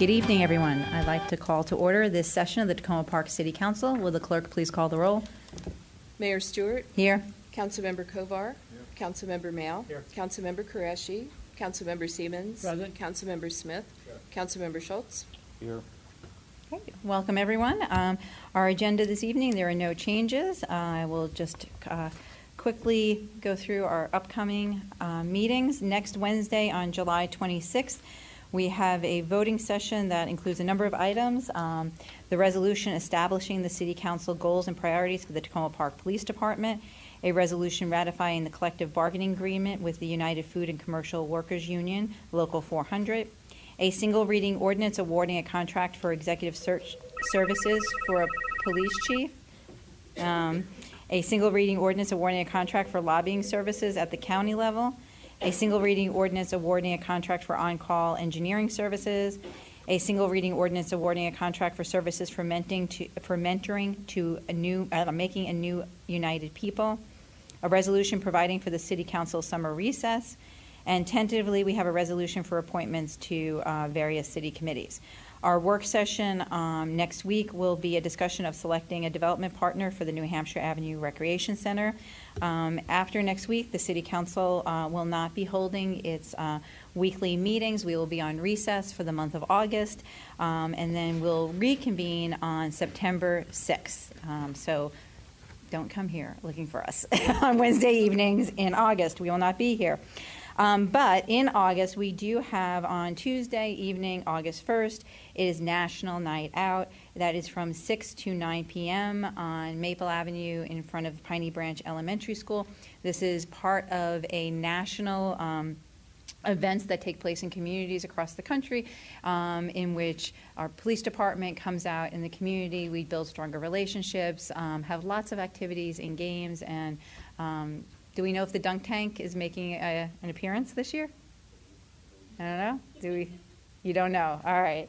Good evening, everyone. I'd like to call to order this session of the Tacoma Park City Council. Will the clerk please call the roll? Mayor Stewart. Here. Councilmember Kovar. Here. Councilmember Mail. Here. Councilmember Qureshi. Councilmember Siemens. Present. Councilmember Smith. Here. Councilmember Schultz. Here. Okay. Welcome, everyone. Our agenda this evening, there are no changes. I will just quickly go through our upcoming meetings. Next Wednesday on July 26th, we have a voting session that includes a number of items. The resolution establishing the City Council goals and priorities for the Tacoma Park Police Department, a resolution ratifying the collective bargaining agreement with the United Food and Commercial Workers Union, Local 400, a single reading ordinance awarding a contract for executive search services for a police chief, a single reading ordinance awarding a contract for lobbying services at the county level, a single reading ordinance awarding a contract for on-call engineering services, a single reading ordinance awarding a contract for services for mentoring to a new, making a new United People, a resolution providing for the City Council summer recess, and tentatively we have a resolution for appointments to various city committees. Our work session next week will be a discussion of selecting a development partner for the New Hampshire Avenue Recreation Center. After next week, the City Council will not be holding its weekly meetings. We will be on recess for the month of August, and then we'll reconvene on September 6th. So don't come here looking for us on Wednesday evenings in August. We will not be here. But in August, we do have on Tuesday evening, August 1st, it is National Night Out. That is from 6 to 9 p.m. on Maple Avenue in front of Piney Branch Elementary School. This is part of a national events that take place in communities across the country, in which our police department comes out in the community. We build stronger relationships, have lots of activities and games, and do we know if the dunk tank is making an appearance this year? I don't know. Do we? You don't know. All right.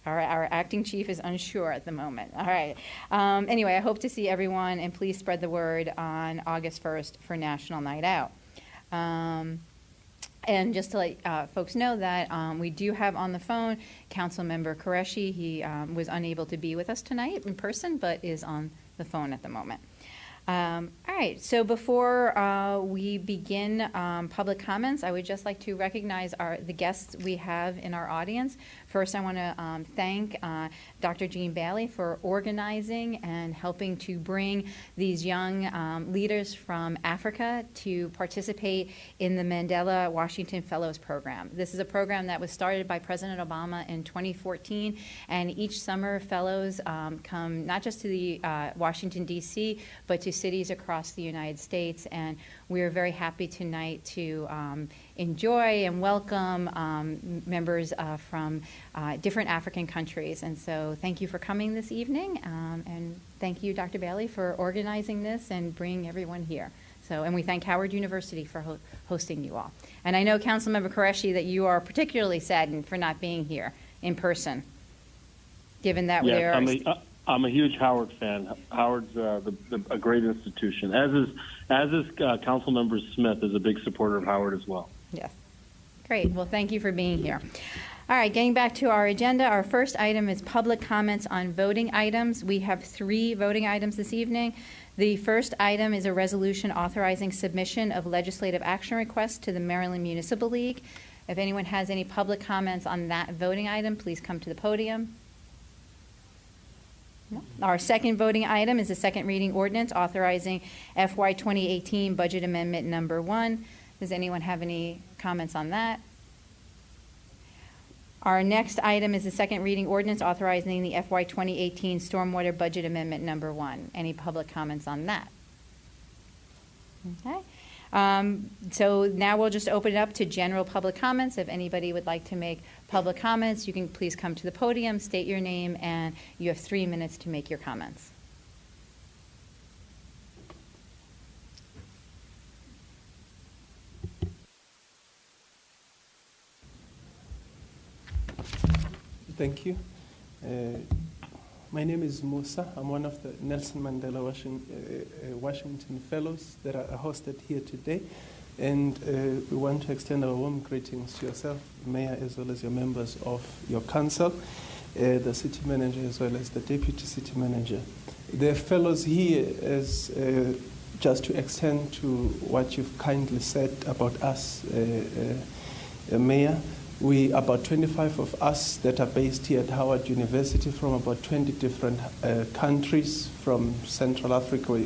All right. Our acting chief is unsure at the moment. All right. Anyway, I hope to see everyone, and please spread the word on August 1st for National Night Out. And just to let folks know that we do have on the phone Councilmember Qureshi. He was unable to be with us tonight in person, but is on the phone at the moment. All right, so before we begin public comments, I would just like to recognize the guests we have in our audience. First, I want to thank Dr. Jean Bailey for organizing and helping to bring these young leaders from Africa to participate in the Mandela Washington Fellows Program. This is a program that was started by President Obama in 2014, and each summer fellows come not just to the Washington, D.C., but to cities across the United States, and we are very happy tonight to enjoy and welcome members from different African countries. And so thank you for coming this evening, and thank you, Dr. Bailey, for organizing this and bringing everyone here. So, and we thank Howard University for hosting you all. And I know, Councilmember Qureshi, that you are particularly saddened for not being here in person, given that there are... I'm a huge Howard fan. Howard's a great institution, as is Councilmember Smith is a big supporter of Howard as well. Yes. Great. Well, thank you for being here. All right, getting back to our agenda, our first item is public comments on voting items. We have 3 voting items this evening. The first item is a resolution authorizing submission of legislative action requests to the Maryland Municipal League. If anyone has any public comments on that voting item, please come to the podium. Our second voting item is a second reading ordinance authorizing FY 2018 Budget Amendment Number 1. Does anyone have any comments on that? Our next item is the second reading ordinance authorizing the FY 2018 Stormwater Budget Amendment Number 1. Any public comments on that? Okay. So now we'll just open it up to general public comments. If anybody would like to make public comments, you can please come to the podium, state your name, and you have 3 minutes to make your comments. Thank you. My name is Musa. I'm one of the Nelson Mandela Washington Fellows that are hosted here today. And we want to extend our warm greetings to yourself, Mayor, as well as your members of your council, the city manager, as well as the deputy city manager. The fellows here, as just to extend to what you've kindly said about us, Mayor, we about 25 of us that are based here at Howard University from about 20 different countries, from Central Africa,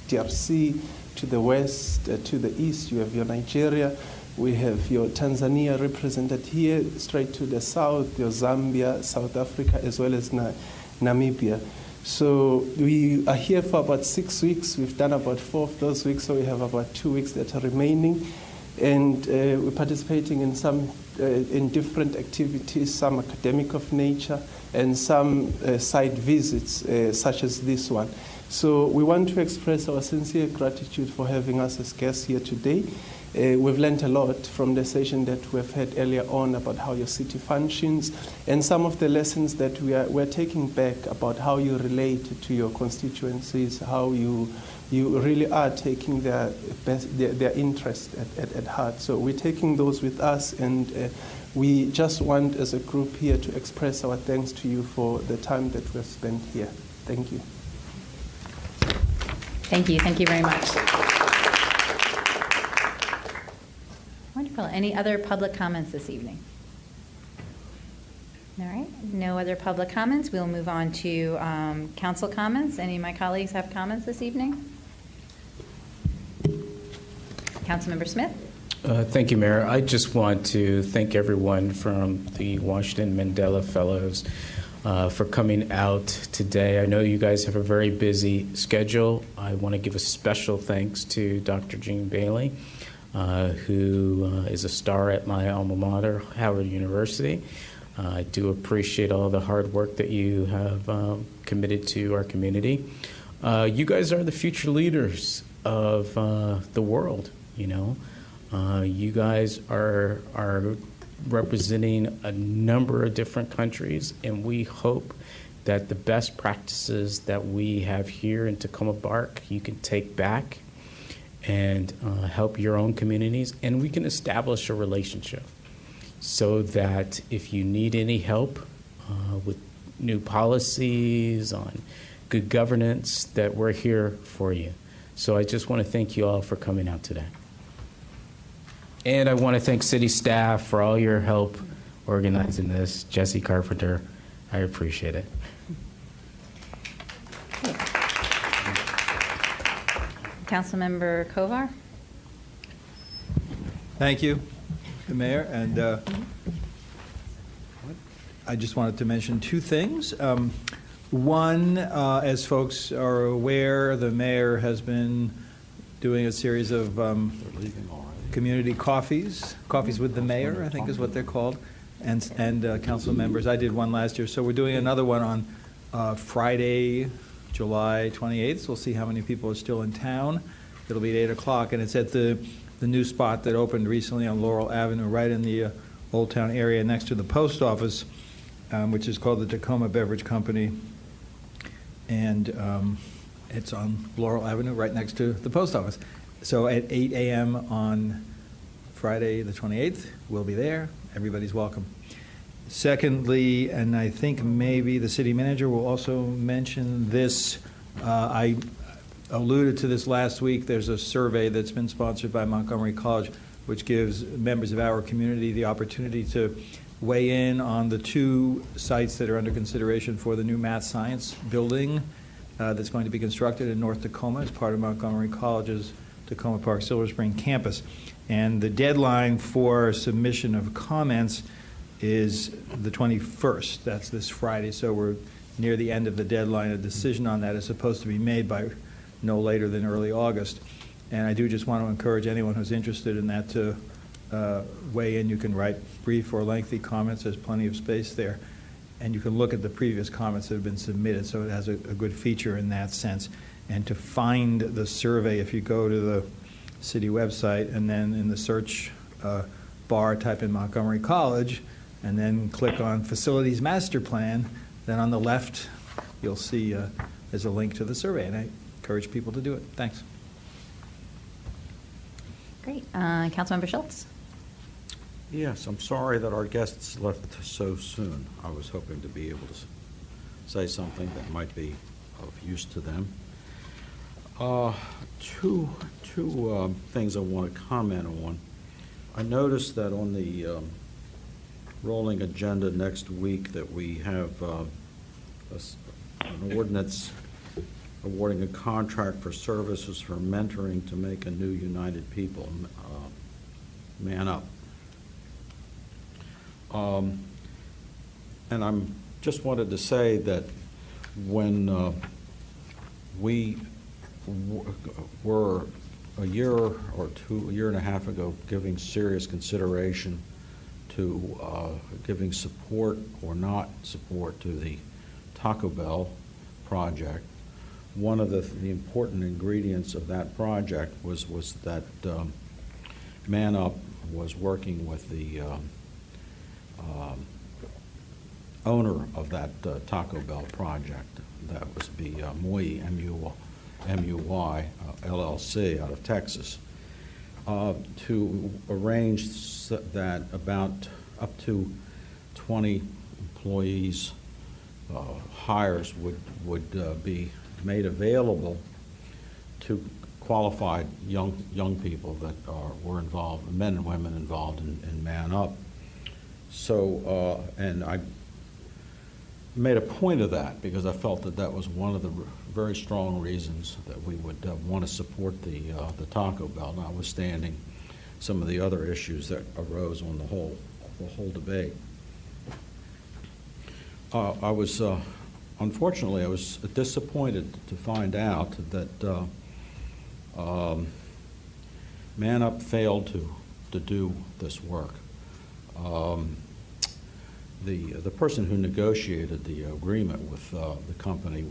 DRC, to the west, to the east. You have your Nigeria, we have your Tanzania represented here, straight to the south, your Zambia, South Africa, as well as Namibia. So we are here for about 6 weeks. We've done about 4 of those weeks, so we have about 2 weeks that are remaining. And we're participating in some in different activities, some academic of nature, and some site visits, such as this one. So we want to express our sincere gratitude for having us as guests here today. We've learned a lot from the session that we've had earlier on about how your city functions, and some of the lessons that we're taking back about how you relate to your constituencies, how you really are taking their interest at heart. So we're taking those with us, and we just want, as a group here, to express our thanks to you for the time that we've spent here. Thank you. Thank you. Thank you very much. Wonderful. Any other public comments this evening? All right. No other public comments. We'll move on to council comments. Any of my colleagues have comments this evening? Councilmember Smith? Thank you, Mayor. I just want to thank everyone from the Washington Mandela Fellows for coming out today. I know you guys have a very busy schedule. I want to give a special thanks to Dr. Jean Bailey, who is a star at my alma mater, Howard University. I do appreciate all the hard work that you have committed to our community. You guys are the future leaders of the world, you know. You guys are representing a number of different countries, and we hope that the best practices that we have here in Tacoma Park you can take back and help your own communities, and we can establish a relationship so that if you need any help with new policies on good governance, that we're here for you. So I just want to thank you all for coming out today. And I want to thank city staff for all your help organizing this. Jesse Carpenter, I appreciate it. Councilmember Kovar? Thank you, the Mayor. And I just wanted to mention 2 things. One, as folks are aware, the Mayor has been doing a series of community coffees with the Mayor, I think is what they're called, and council members. I did one last year, so we're doing another one on Friday, July 28th. So we'll see how many people are still in town. It'll be at 8 o'clock, and it's at the new spot that opened recently on Laurel Avenue, right in the Old Town area next to the post office, which is called the Tacoma Beverage Company. And it's on Laurel Avenue, right next to the post office. So at 8 a.m. on Friday the 28th, we'll be there. Everybody's welcome. Secondly, and I think maybe the city manager will also mention this, I alluded to this last week. There's a survey that's been sponsored by Montgomery College, which gives members of our community the opportunity to weigh in on the 2 sites that are under consideration for the new math science building that's going to be constructed in North Tacoma as part of Montgomery College's Tacoma Park Silver Spring campus. And the deadline for submission of comments is the 21st. That's this Friday. So we're near the end of the deadline. A decision on that is supposed to be made by no later than early August. And I do just want to encourage anyone who's interested in that to weigh in. You can write brief or lengthy comments. There's plenty of space there. And you can look at the previous comments that have been submitted, so it has a good feature in that sense. And to find the survey, if you go to the city website and then in the search bar type in Montgomery College and then click on Facilities Master Plan, then on the left you'll see there's a link to the survey, and I encourage people to do it. Thanks. Great. Councilmember Schultz? Yes, I'm sorry that our guests left so soon. I was hoping to be able to say something that might be of use to them. Two things I want to comment on. I noticed that on the rolling agenda next week that we have an ordinance awarding a contract for services for mentoring to make a new United People man up. And I'm just wanted to say that when we were a year and a half ago giving serious consideration to giving support or not support to the Taco Bell project, one of the important ingredients of that project was that Man Up was working with the owner of that Taco Bell project. That was the MUY, M-U-Y, LLC out of Texas, to arrange that about up to 20 employees, hires would be made available to qualified young people that were involved, men and women involved in Man Up. So, and I made a point of that because I felt that that was one of the very strong reasons that we would want to support the Taco Bell, notwithstanding some of the other issues that arose on the whole debate. Unfortunately, I was disappointed to find out that Man Up failed to do this work. The person who negotiated the agreement with the company,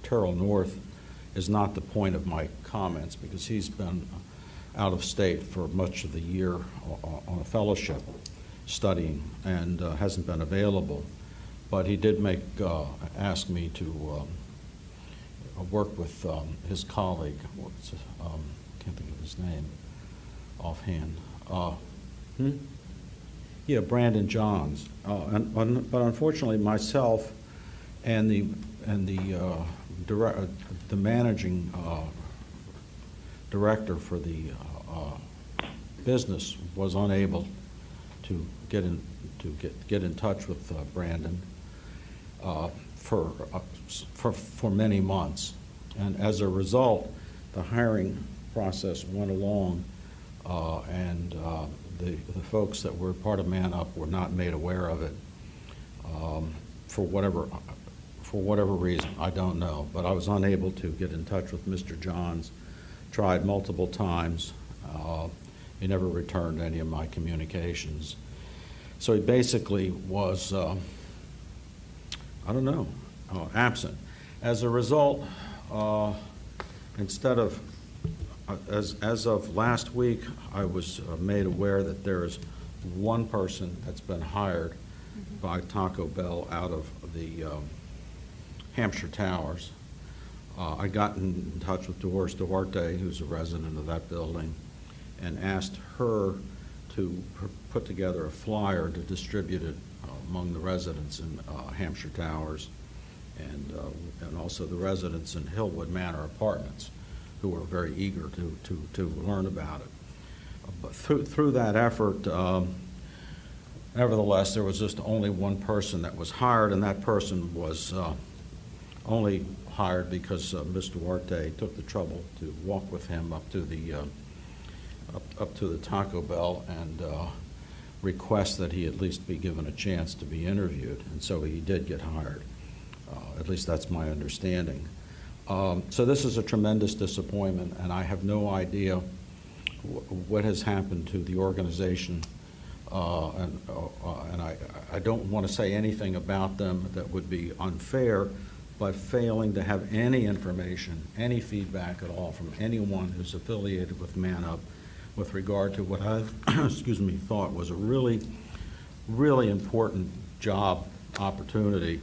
Terrell North, is not the point of my comments because he's been out of state for much of the year on a fellowship studying and hasn't been available. But he did ask me to work with his colleague. Can't think of his name offhand. Yeah, Brandon Johns. But unfortunately, myself and the managing director for the business was unable to get in touch with Brandon for many months, and as a result, the hiring process went along, and the folks that were part of Man Up were not made aware of it for whatever reason. I don't know, but I was unable to get in touch with Mr. Johns. Tried multiple times. He never returned any of my communications. So he basically was, absent. As a result, instead of as of last week, I was made aware that there is one person that's been hired by Taco Bell out of the Hampshire Towers. I got in touch with Dolores Duarte, who's a resident of that building, and asked her to put together a flyer to distribute it among the residents in Hampshire Towers and also the residents in Hillwood Manor Apartments, who were very eager to learn about it. But through that effort, nevertheless, there was just only one person that was hired, and that person was only hired because Ms. Duarte took the trouble to walk with him up to the Taco Bell and request that he at least be given a chance to be interviewed, and so he did get hired. At least that's my understanding. So this is a tremendous disappointment, and I have no idea what has happened to the organization, and I don't want to say anything about them that would be unfair, but failing to have any information, any feedback at all from anyone who's affiliated with Man Up with regard to what I thought was a really, really important job opportunity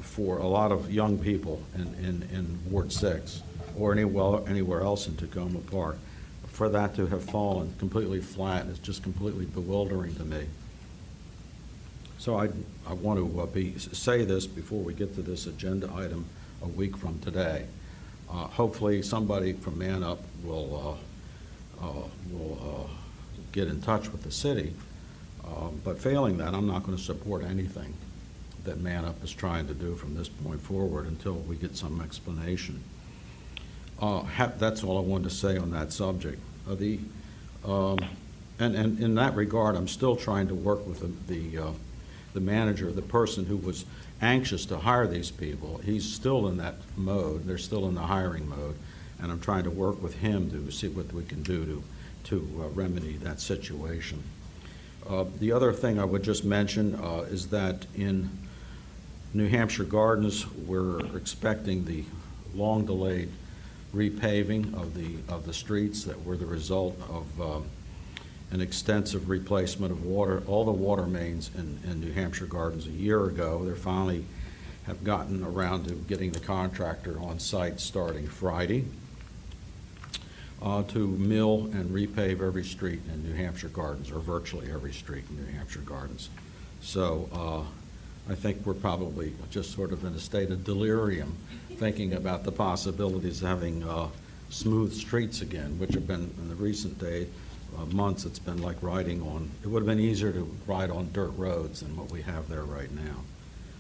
for a lot of young people in Ward 6 or anywhere else in Tacoma Park. for that to have fallen completely flat is just completely bewildering to me. So I want to say this before we get to this agenda item a week from today. Hopefully somebody from Man Up will get in touch with the city. But failing that, I'm not going to support anything that Man Up is trying to do from this point forward until we get some explanation. That's all I wanted to say on that subject. And in that regard, I'm still trying to work with the manager, the person who was anxious to hire these people. He's still in that mode. They're still in the hiring mode. And I'm trying to work with him to see what we can do to remedy that situation. The other thing I would just mention is that in New Hampshire Gardens, we're expecting the long-delayed repaving of the streets that were the result of an extensive replacement of all the water mains in New Hampshire Gardens a year ago. They finally have gotten around to getting the contractor on site starting Friday to mill and repave every street in New Hampshire Gardens, or virtually every street in New Hampshire Gardens. So I think we're probably just sort of in a state of delirium thinking about the possibilities of having smooth streets again, which have been in the recent months, it's been like riding on, it would have been easier to ride on dirt roads than what we have there right now.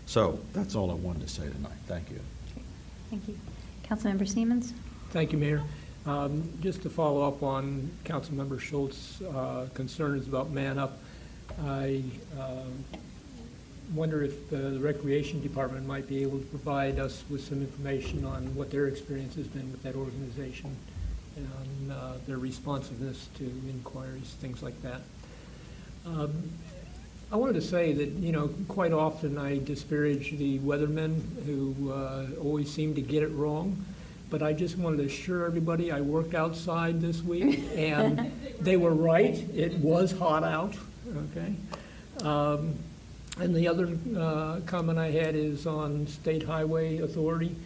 So that's all I wanted to say tonight. Thank you. Okay. Thank you. Councilmember Siemens? Thank you, Mayor. Just to follow up on Councilmember Schultz's concerns about Man Up, I wonder if the Recreation Department might be able to provide us with some information on what their experience has been with that organization and their responsiveness to inquiries, things like that. I wanted to say that, you know, quite often I disparage the weathermen who always seem to get it wrong. But I just wanted to assure everybody I worked outside this week, and they were right. It was hot out, okay? And the other comment I had is on State Highway Authority.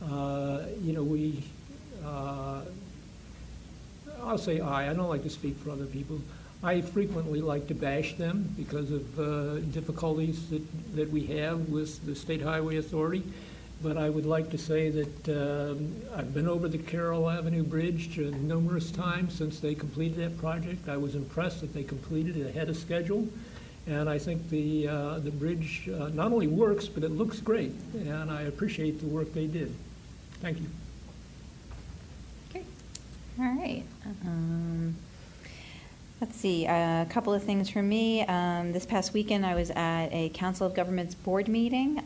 You know, I'll say I don't like to speak for other people. I frequently like to bash them because of difficulties that we have with the State Highway Authority. But I would like to say that I've been over the Carroll Avenue Bridge numerous times since they completed that project. I was impressed that they completed it ahead of schedule. And I think the bridge not only works, but it looks great. And I appreciate the work they did. Thank you. Okay. All right. Let's see, a couple of things from me. This past weekend, I was at a Council of Governments board meeting.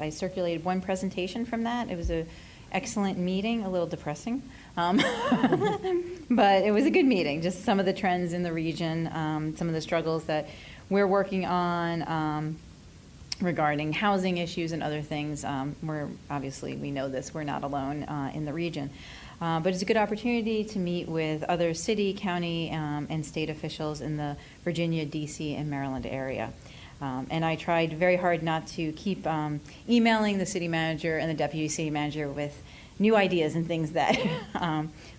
I circulated one presentation from that. It was an excellent meeting, a little depressing, but it was a good meeting. Just some of the trends in the region, some of the struggles that we're working on regarding housing issues and other things. Obviously, we know this, we're not alone in the region. But it's a good opportunity to meet with other city, county, and state officials in the Virginia, D.C., and Maryland area. And I tried very hard not to keep emailing the city manager and the deputy city manager with new ideas and things that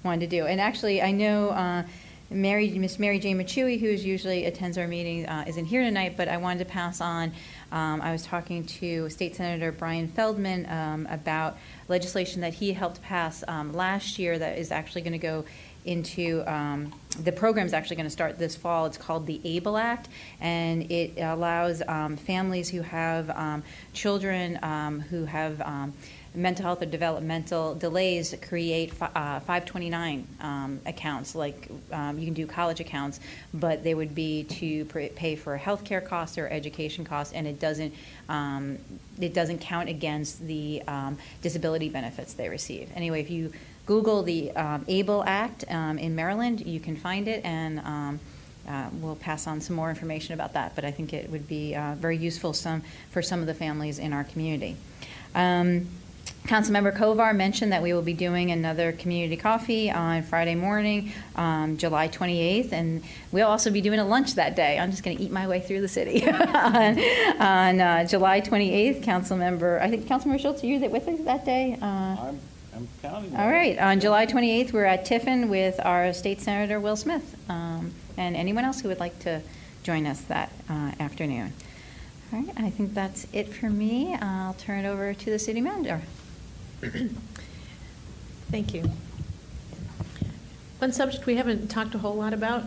wanted to do. And actually, I know Miss Mary Jane Machui, who usually attends our meeting, isn't here tonight, but I wanted to pass on. I was talking to State Senator Brian Feldman about legislation that he helped pass last year that is actually going to go into, the program's actually going to start this fall. It's called the ABLE Act, and it allows families who have children who have mental health or developmental delays create 529 accounts, like you can do college accounts, but they would be to pay for health care costs or education costs, and it doesn't count against the disability benefits they receive. Anyway, if you Google the ABLE Act in Maryland, you can find it, and we'll pass on some more information about that, but I think it would be very useful for some of the families in our community. Councilmember Kovar mentioned that we will be doing another community coffee on Friday morning, July 28th, and we'll also be doing a lunch that day. I'm just going to eat my way through the city. on July 28th, I think Councilmember Schultz, are you with us that day? I'm I'm counting. All right, on July 28th, we're at Tiffin with our State Senator Will Smith, and anyone else who would like to join us that afternoon. All right, I think that's it for me. I'll turn it over to the city manager. Thank you. One subject we haven't talked a whole lot about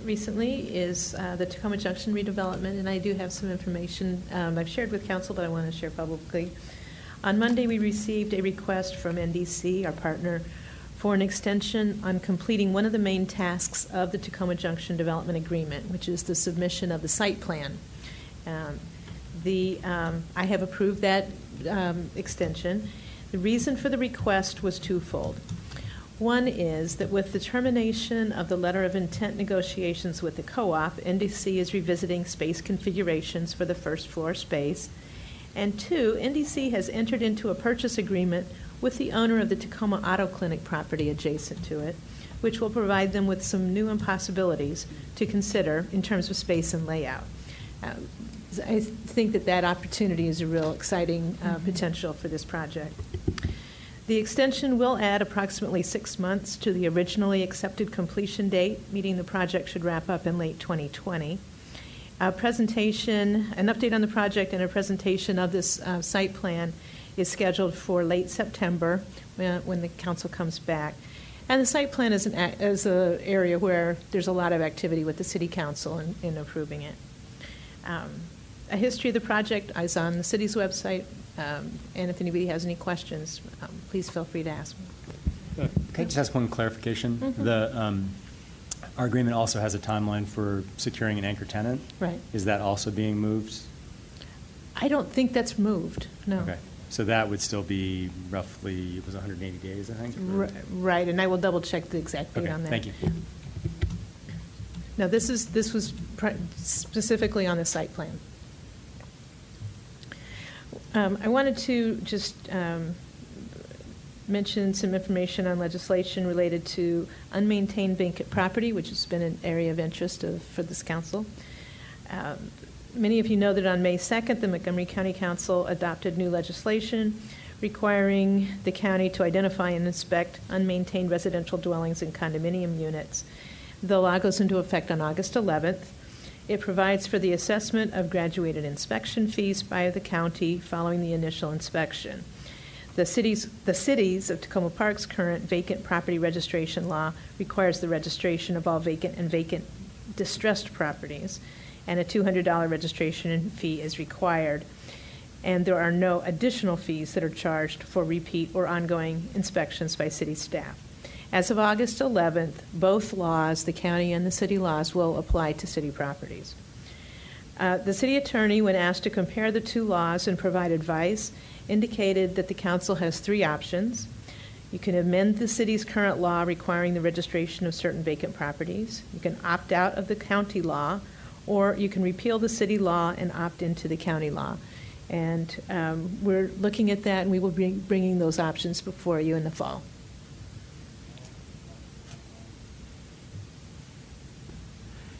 recently is the Tacoma Junction redevelopment, and I do have some information I've shared with council that I want to share publicly. On Monday, we received a request from NDC, our partner, for an extension on completing one of the main tasks of the Tacoma Junction Development Agreement, which is the submission of the site plan. I have approved that extension. The reason for the request was twofold. One is that with the termination of the letter of intent negotiations with the co-op, NDC is revisiting space configurations for the first floor space. And two, NDC has entered into a purchase agreement with the owner of the Tacoma Auto Clinic property adjacent to it, which will provide them with some new possibilities to consider in terms of space and layout. I think that opportunity is a real exciting potential for this project. The extension will add approximately 6 months to the originally accepted completion date, meaning the project should wrap up in late 2020. An update on the project and a presentation of this site plan is scheduled for late September when the council comes back. And the site plan is an area where there's a lot of activity with the city council in approving it. A history of the project is on the city's website, and if anybody has any questions, please feel free to ask me. Can I just ask one clarification? Mm-hmm. Our agreement also has a timeline for securing an anchor tenant. Right. Is that also being moved? I don't think that's moved, no. Okay. So that would still be roughly, it was 180 days, I think? Right, and I will double check the exact date on that. Thank you. No, this was specifically on the site plan. I wanted to just mention some information on legislation related to unmaintained vacant property, which has been an area of interest for this council. Many of you know that on May 2nd, the Montgomery County Council adopted new legislation requiring the county to identify and inspect unmaintained residential dwellings and condominium units. The law goes into effect on August 11th. It provides for the assessment of graduated inspection fees by the county following the initial inspection. The cities of Tacoma Park's current vacant property registration law requires the registration of all vacant and vacant distressed properties, and a $200 registration fee is required. And there are no additional fees that are charged for repeat or ongoing inspections by city staff. As of August 11th, both laws, the county and the city laws, will apply to city properties. The city attorney, when asked to compare the two laws and provide advice, indicated that the council has 3 options. You can amend the city's current law requiring the registration of certain vacant properties. You can opt out of the county law, or you can repeal the city law and opt into the county law. And we're looking at that, and we will be bringing those options before you in the fall.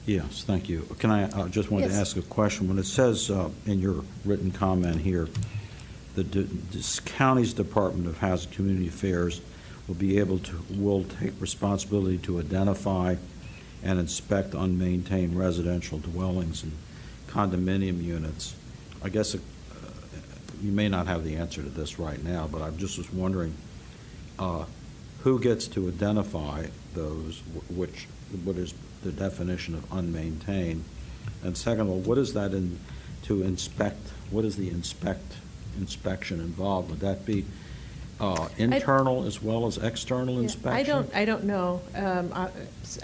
Yes, thank you. Can I just wanted to ask a question? When it says in your written comment here, the county's Department of Housing and Community Affairs will take responsibility to identify and inspect unmaintained residential dwellings and condominium units. I guess you may not have the answer to this right now, but I just was wondering who gets to identify those, what is the definition of unmaintained? And second of all, what is that to inspect? What is the inspection involved? Would that be internal as well as external inspection? I don't know.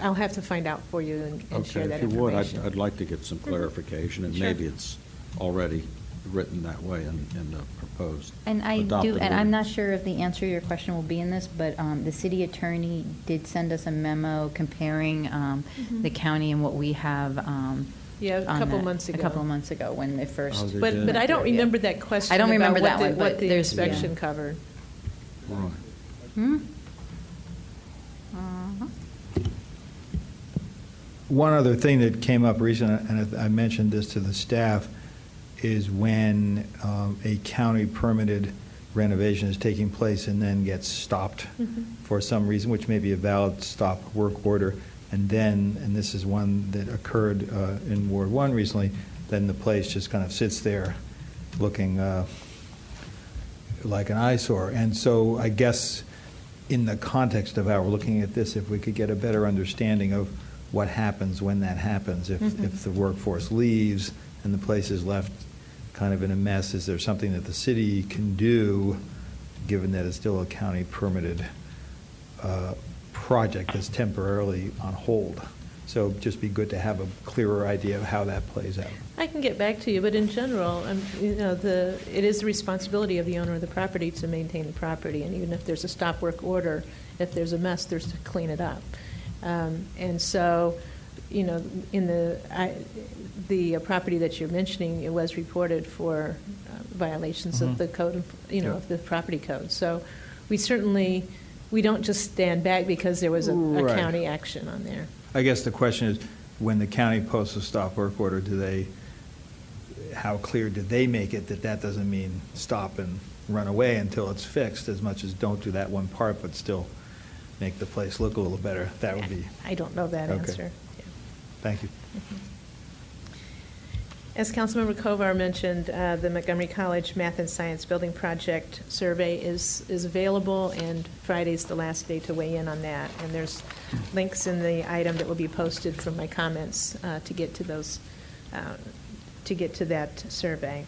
I'll have to find out for you and share that information. Okay, if you would, I'd like to get some clarification, and Sure. maybe it's already written that way in the proposed. And adopted I'm not ordinance. sure if the answer to your question will be in this, but the city attorney did send us a memo comparing the county and what we have. Yeah, a couple months ago. A couple of months ago when they first. they But did? I don't remember that question. I don't remember about that one, but what the there's- inspection yeah. covered. Right. Hmm? One other thing that came up recently, and I mentioned this to the staff, is when a county permitted renovation is taking place and then gets stopped for some reason, which may be a valid stop work order, and then, and this is one that occurred in Ward 1 recently, then the place just kind of sits there looking like an eyesore. And so I guess in the context of how we're looking at this, if we could get a better understanding of what happens when that happens, if the workforce leaves and the place is left kind of in a mess, is there something that the city can do, given that it's still a county permitted project that's temporarily on hold? So just be good to have a clearer idea of how that plays out. I can get back to you, but in general, it is the responsibility of the owner of the property to maintain the property, and even if there's a stop work order, if there's a mess, there's to clean it up. And so, in the property that you're mentioning, it was reported for violations of the code, of the property code. So we don't just stand back because there was a county action on there. I guess the question is, when the county posts a stop work order, how clear do they make it that doesn't mean stop and run away until it's fixed, as much as don't do that one part, but still make the place look a little better? That would be... I don't know that okay. answer. Yeah. Thank you. As Councilmember Kovar mentioned, the Montgomery College Math and Science Building Project survey is available, and Friday's the last day to weigh in on that. And there's links in the item that will be posted from my comments to get to those, to get to that survey.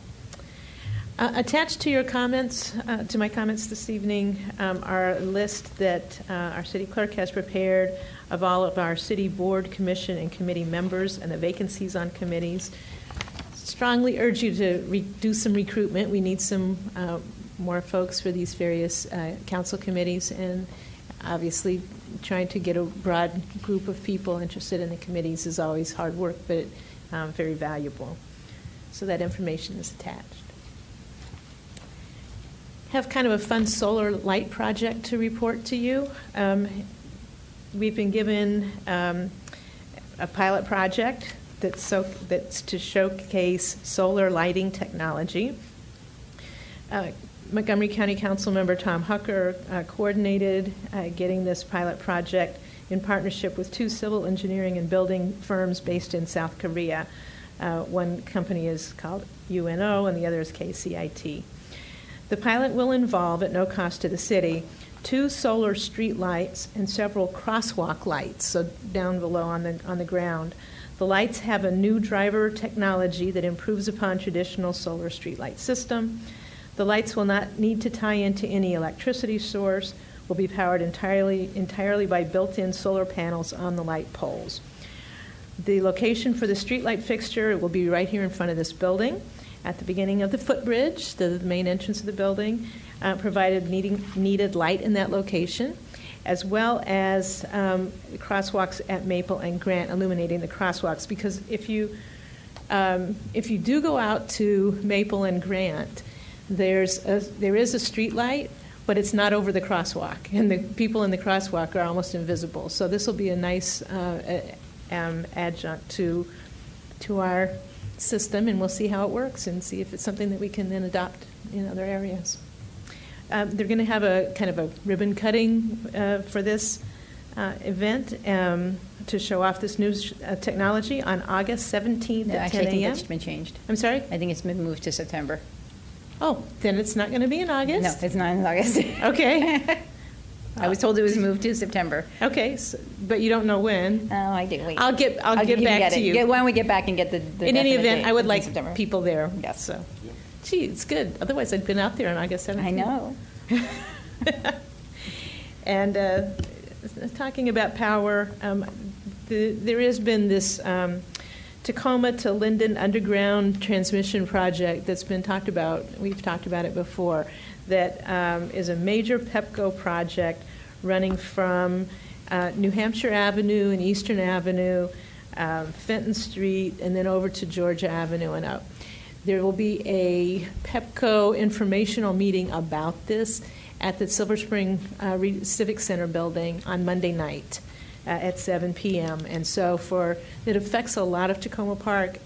Attached to your comments, to my comments this evening, are a list that our city clerk has prepared of all of our city board, commission, and committee members and the vacancies on committees. Strongly urge you to do some recruitment. We need some more folks for these various council committees, and obviously trying to get a broad group of people interested in the committees is always hard work, but very valuable. So that information is attached. Have kind of a fun solar light project to report to you. We've been given a pilot project that's to showcase solar lighting technology. Montgomery County Council member Tom Hucker coordinated getting this pilot project in partnership with two civil engineering and building firms based in South Korea. One company is called UNO and the other is KCIT. The pilot will involve, at no cost to the city, 2 solar street lights and several crosswalk lights, so down below on the ground. The lights have a new driver technology that improves upon traditional solar street light system. The lights will not need to tie into any electricity source, will be powered entirely by built-in solar panels on the light poles. The location for the street light fixture will be right here in front of this building at the beginning of the footbridge, the main entrance of the building, provided needed light in that location, as well as crosswalks at Maple and Grant, illuminating the crosswalks. Because if you do go out to Maple and Grant, there is a street light, but it's not over the crosswalk, and the people in the crosswalk are almost invisible. So this will be a nice adjunct to our system, and we'll see how it works and see if it's something that we can then adopt in other areas. They're going to have a kind of a ribbon cutting for this event to show off this new technology on August 17th at 10 a.m. I think it's been changed. I'm sorry? I think it's been moved to September. Oh, then it's not going to be in August? No, it's not in August. Okay. I was told it was moved to September. Okay, but you don't know when. Oh, I did. Wait. I'll get back to you. When we get back and get the in any event, I would like September. people there. Yes. So, gee, it's good. Otherwise, I'd been out there on August 17th. I know. And talking about power, there has been this Tacoma to Linden underground transmission project that's been talked about. We've talked about it before. That is a major PEPCO project running from New Hampshire Avenue and Eastern Avenue, Fenton Street, and then over to Georgia Avenue and up. There will be a PEPCO informational meeting about this at the Silver Spring Civic Center building on Monday night at 7 p.m. And so it affects a lot of Tacoma Park.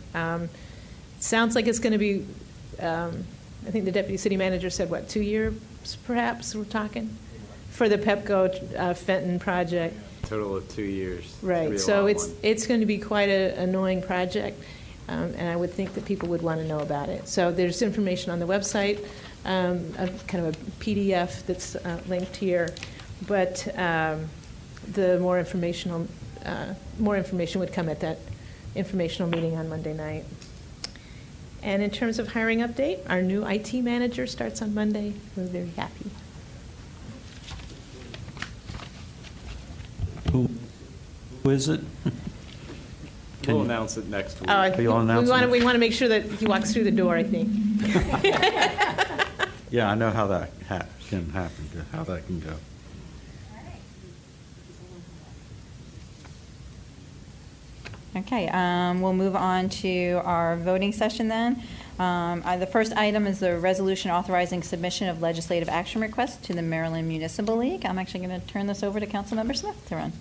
Sounds like it's going to be I think the deputy city manager said, what, 2 years perhaps we're talking? For the Pepco Fenton project. Total of 2 years. Right, so it's going to be quite an annoying project, and I would think that people would want to know about it. So there's information on the website, kind of a PDF that's linked here, but the more information would come at that informational meeting on Monday night. And in terms of hiring update, our new IT manager starts on Monday. We're very happy. Who is it? We'll announce it next week. You all announce it? We want to make sure that he walks through the door, I think. Yeah, I know how that can happen, how that can go. Okay, we'll move on to our voting session then. The first item is the resolution authorizing submission of legislative action requests to the Maryland Municipal League. I'm actually going to turn this over to Councilmember Smith to run.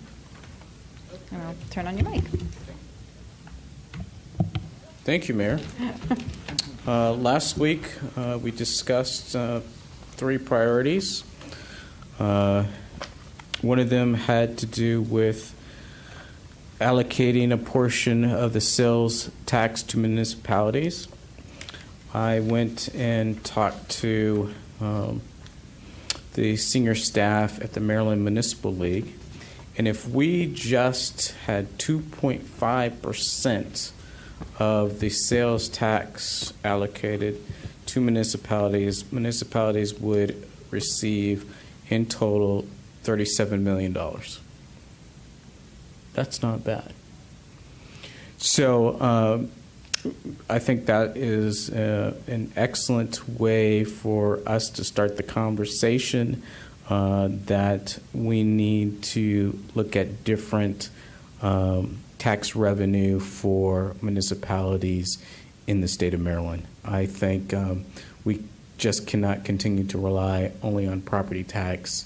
And I'll turn on your mic. Thank you, Mayor. Last week, we discussed 3 priorities. One of them had to do with allocating a portion of the sales tax to municipalities. I went and talked to the senior staff at the Maryland Municipal League, and if we just had 2.5% of the sales tax allocated to municipalities, municipalities would receive in total $37 million. That's not bad. So I think that is an excellent way for us to start the conversation that we need to look at different tax revenue for municipalities in the state of Maryland. I think we just cannot continue to rely only on property tax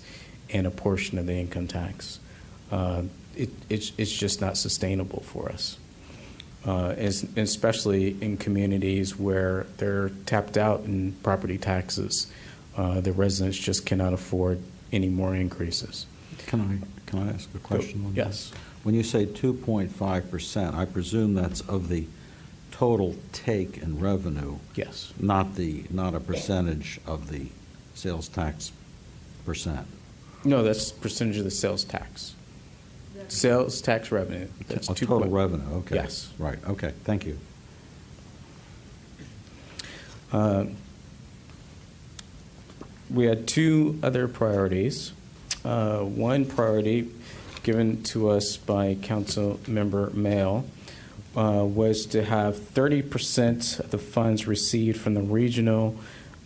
and a portion of the income tax. It's just not sustainable for us, especially in communities where they're tapped out in property taxes. The residents just cannot afford any more increases. Can I ask a question on Yes. that? When you say 2.5%, I presume that's of the total take in revenue. Yes. Not a percentage of the sales tax percent. No, that's percentage of the sales tax. Sales tax revenue. That's total revenue. Okay. Yes. Right. Okay. Thank you. We had 2 other priorities. One priority given to us by Council Member Mail was to have 30% of the funds received from the Regional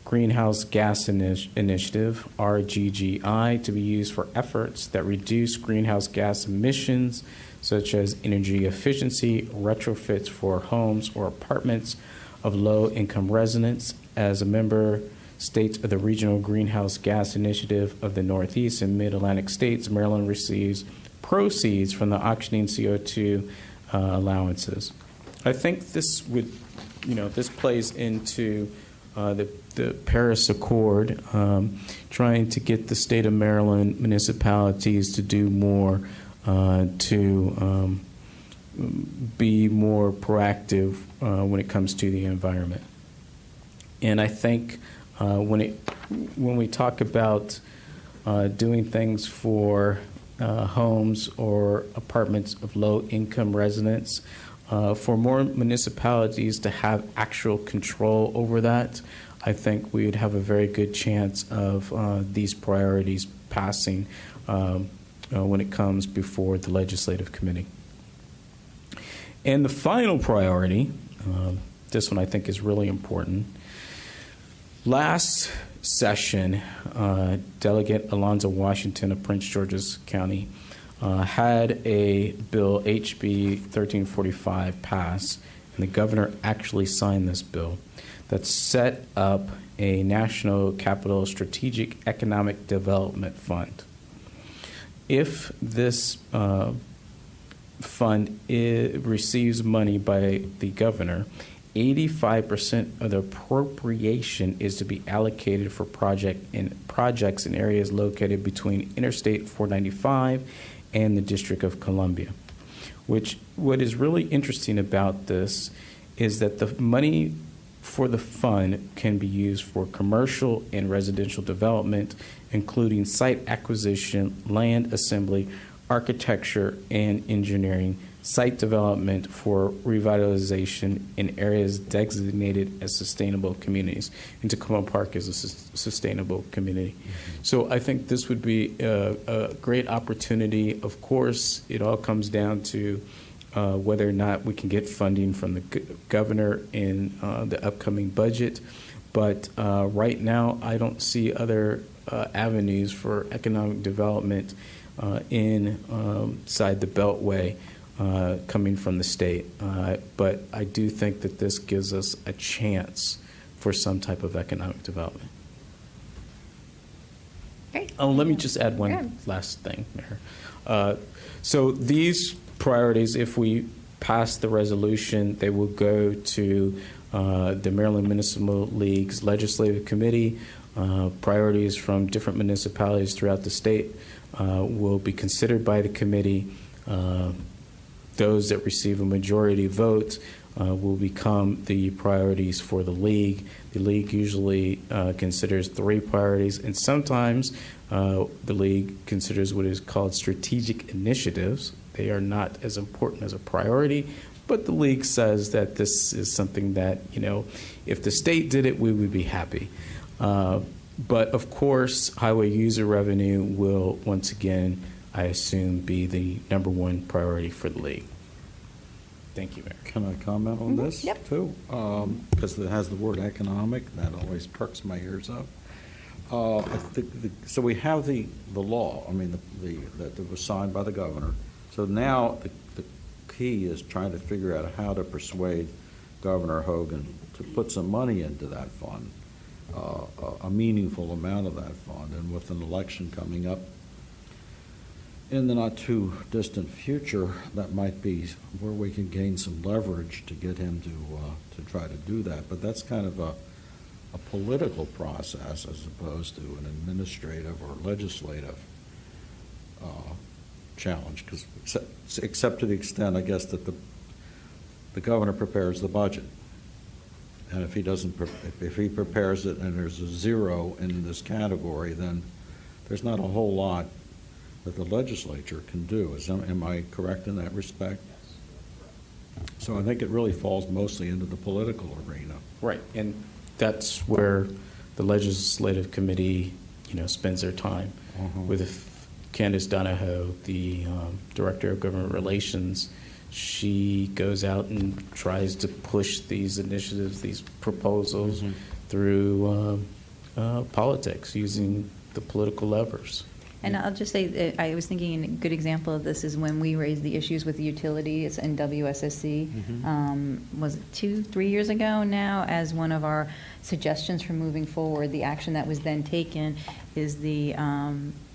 Greenhouse Gas Initiative, RGGI, to be used for efforts that reduce greenhouse gas emissions, such as energy efficiency, retrofits for homes or apartments of low-income residents. As a member states of the Regional Greenhouse Gas Initiative of the Northeast and Mid-Atlantic states, Maryland receives proceeds from the auctioning CO2 allowances. I think this would, this plays into the Paris Accord, trying to get the state of Maryland municipalities to do more to be more proactive when it comes to the environment. And I think when we talk about doing things for homes or apartments of low-income residents, for more municipalities to have actual control over that, I think we would have a very good chance of these priorities passing when it comes before the legislative committee. And the final priority, this one I think is really important. Last session, Delegate Alonzo Washington of Prince George's County had a bill, HB 1345, pass, and the governor actually signed this bill that set up a National Capital Strategic Economic Development Fund. If this fund receives money by the governor, 85% of the appropriation is to be allocated for projects in areas located between Interstate 495 and the District of Columbia. What is really interesting about this is that the money for the fund can be used for commercial and residential development, including site acquisition, land assembly, architecture and engineering, site development for revitalization in areas designated as sustainable communities. And Tacoma Park is a sustainable community. So I think this would be a great opportunity. Of course, it all comes down to whether or not we can get funding from the governor in the upcoming budget. But right now, I don't see other avenues for economic development inside the Beltway coming from the state. But I do think that this gives us a chance for some type of economic development. Great. Oh, let me just add one last thing, Mayor. So these priorities, if we pass the resolution, they will go to the Maryland Municipal League's Legislative Committee. Priorities from different municipalities throughout the state will be considered by the committee. Those that receive a majority vote will become the priorities for the league. The league usually considers 3 priorities, and sometimes the league considers what is called strategic initiatives. They are not as important as a priority, but the league says that this is something that, if the state did it, we would be happy. But of course, highway user revenue will once again, I assume, be the #1 priority for the league. Thank you, Mayor. Can I comment on this Yep. too? Because it has the word economic, that always perks my ears up. I think so we have the law, that was signed by the governor. So now the key is trying to figure out how to persuade Governor Hogan to put some money into that fund, a meaningful amount of that fund. And with an election coming up in the not too distant future, that might be where we can gain some leverage to get him to try to do that. But that's kind of a political process as opposed to an administrative or legislative challenge, because except to the extent, I guess, that the governor prepares the budget. And if he prepares it and there's a 0 in this category, then there's not a whole lot that the legislature can do. Am I correct in that respect? Yes. So I think it really falls mostly into the political arena. Right, and that's where the legislative committee, spends their time with Candace Donahoe, the director of government relations. She goes out and tries to push these initiatives, these proposals through politics using the political levers. And I'll just say that I was thinking a good example of this is when we raised the issues with the utilities and WSSC. Was it 2-3 years ago now? As one of our suggestions for moving forward, the action that was then taken is the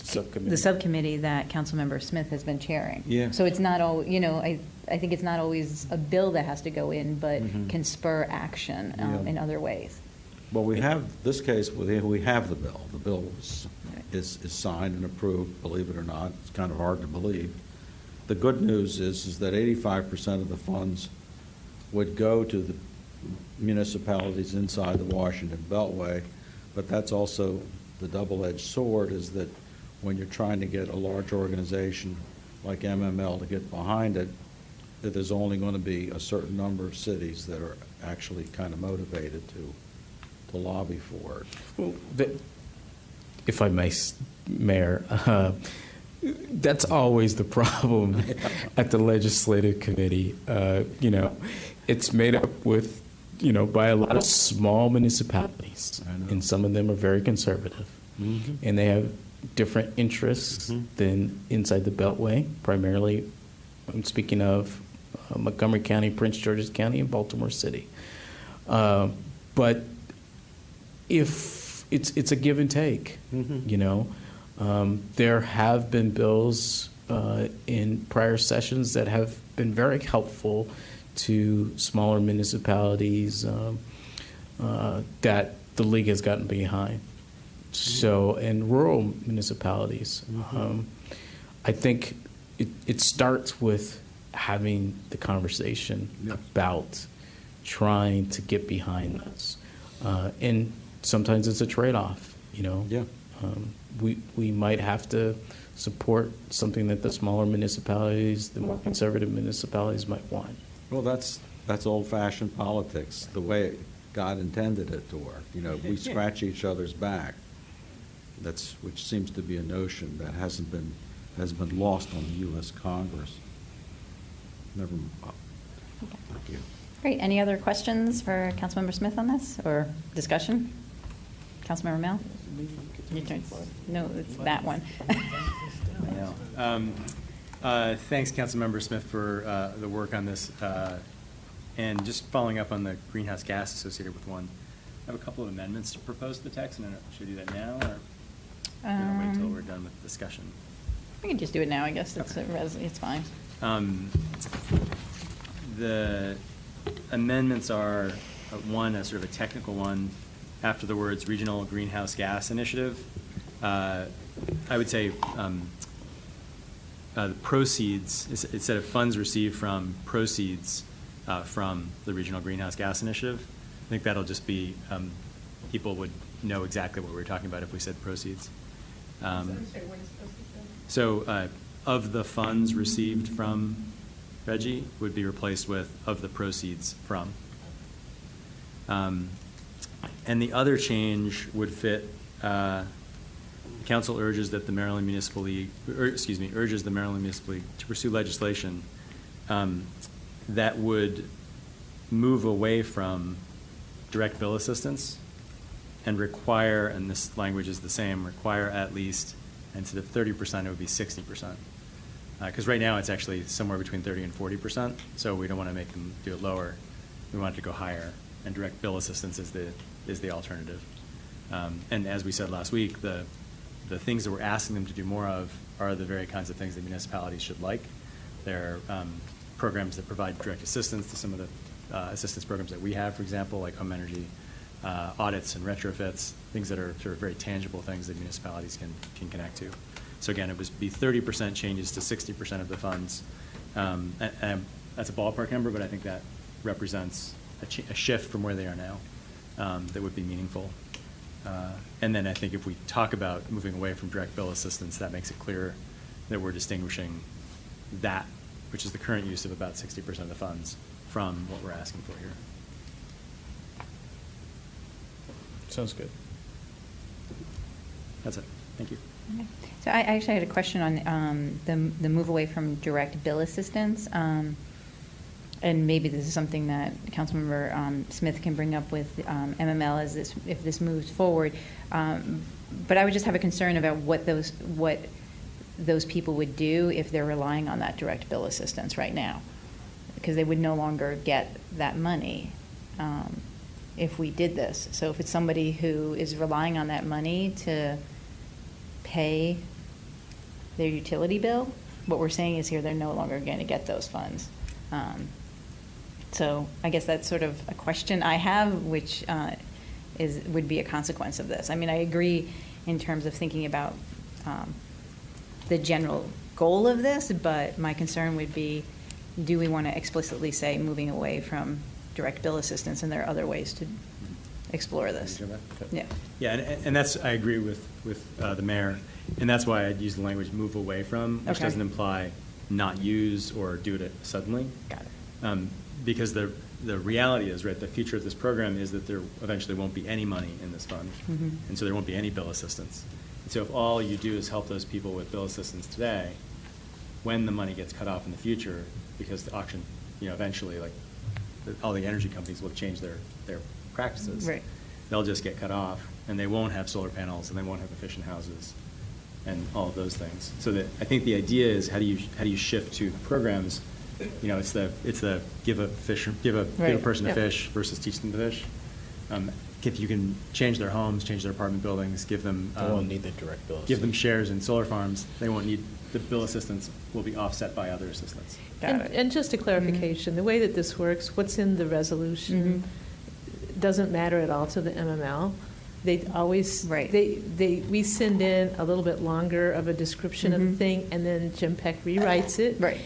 subcommittee that Councilmember Smith has been chairing. Yeah. So it's not all, I think it's not always a bill that has to go in, but can spur action in other ways. Well, we have this case. We have the bill. The bill is signed and approved. Believe it or not, it's kind of hard to believe. The good news is that 85% of the funds would go to the municipalities inside the Washington Beltway, but that's also the double-edged sword. Is that when you're trying to get a large organization like MML to get behind it, that there's only going to be a certain number of cities that are actually kind of motivated to lobby for it. Well, if I may, Mayor, that's always the problem at the legislative committee. It's made up with, by a lot of small municipalities, and some of them are very conservative, and they have different interests than inside the Beltway. Primarily, I'm speaking of Montgomery County, Prince George's County, and Baltimore City. But if it's a give and take, there have been bills in prior sessions that have been very helpful to smaller municipalities that the league has gotten behind. So, in rural municipalities, I think it starts with having the conversation about trying to get behind this. And sometimes it's a trade-off, you know. Yeah. We might have to support something that the smaller municipalities, the more conservative municipalities might want. Well, that's old-fashioned politics, the way God intended it to work. You know, we scratch each other's back. Which seems to be a notion that has been lost on the U.S. Congress. Never mind. Thank you. Great. Any other questions for Councilmember Smith on this, or discussion? Councilmember Mel? Your turn. No, it's that one. Thanks, Councilmember Smith, for the work on this. And just following up on the greenhouse gas associated with one, I have a couple of amendments to propose to the text, and I don't know, should we do that now, or we don't wait until we're done with the discussion? We can just do it now, I guess. It's, Okay. it's fine. The amendments are, one, a sort of a technical one, after the words Regional Greenhouse Gas Initiative. I would say the proceeds, instead of funds received from proceeds from the Regional Greenhouse Gas Initiative, I think that'll just be, people would know exactly what we were talking about if we said proceeds. So of the funds received from Reggie would be replaced with of the proceeds from. And the other change would fit, the council urges that the Maryland Municipal League, urges the Maryland Municipal League to pursue legislation that would move away from direct bill assistance and require, and this language is the same, require at least, instead of 30%, it would be 60%. Because right now it's actually somewhere between 30 and 40%, so we don't want to make them do it lower. We want it to go higher, and direct bill assistance is the alternative. And as we said last week, the things that we're asking them to do more of are the very kinds of things that municipalities should like. They're programs that provide direct assistance to some of the assistance programs that we have, for example, like home energy audits and retrofits, things that are sort of very tangible things that municipalities can connect to. So again, it would be 30% changes to 60% of the funds. And that's a ballpark number, but I think that represents a shift from where they are now that would be meaningful. And then I think if we talk about moving away from direct bill assistance, that makes it clear that we're distinguishing that, which is the current use of about 60% of the funds, from what we're asking for here. Sounds good. That's it. Thank you. Okay. So I actually had a question on the move away from direct bill assistance. And maybe this is something that Councilmember Smith can bring up with MML if this moves forward. But I would just have a concern about what those people would do if they're relying on that direct bill assistance right now, because they would no longer get that money if we did this. So if it's somebody who is relying on that money to pay their utility bill, what we're saying is here they're no longer going to get those funds. So I guess that's sort of a question I have, which would be a consequence of this. I mean, I agree in terms of thinking about the general goal of this, but my concern would be, do we want to explicitly say moving away from direct bill assistance, and there are other ways to explore this? Yeah. Yeah, and that's, I agree with the mayor, and that's why I'd use the language move away from, which doesn't imply not use or do it suddenly. Got it. Because the reality is, right, the future of this program is that there eventually won't be any money in this fund, and so there won't be any bill assistance. And so if all you do is help those people with bill assistance today, when the money gets cut off in the future, because the auction, eventually, like, all the energy companies will change their practices. Right. They'll just get cut off, and they won't have solar panels, and they won't have efficient houses, and all of those things. So that I think the idea is how do you shift to programs? It's the give a person a fish versus teach them to fish. if you can change their homes, change their apartment buildings, give them. They won't need the direct bill. Give them shares in solar farms. They won't need, the bill assistance will be offset by other assistance. And just a clarification, the way that this works, what's in the resolution doesn't matter at all to the MML. They always, Right. we send in a little bit longer of a description of the thing, and then Jim Peck rewrites it. Right.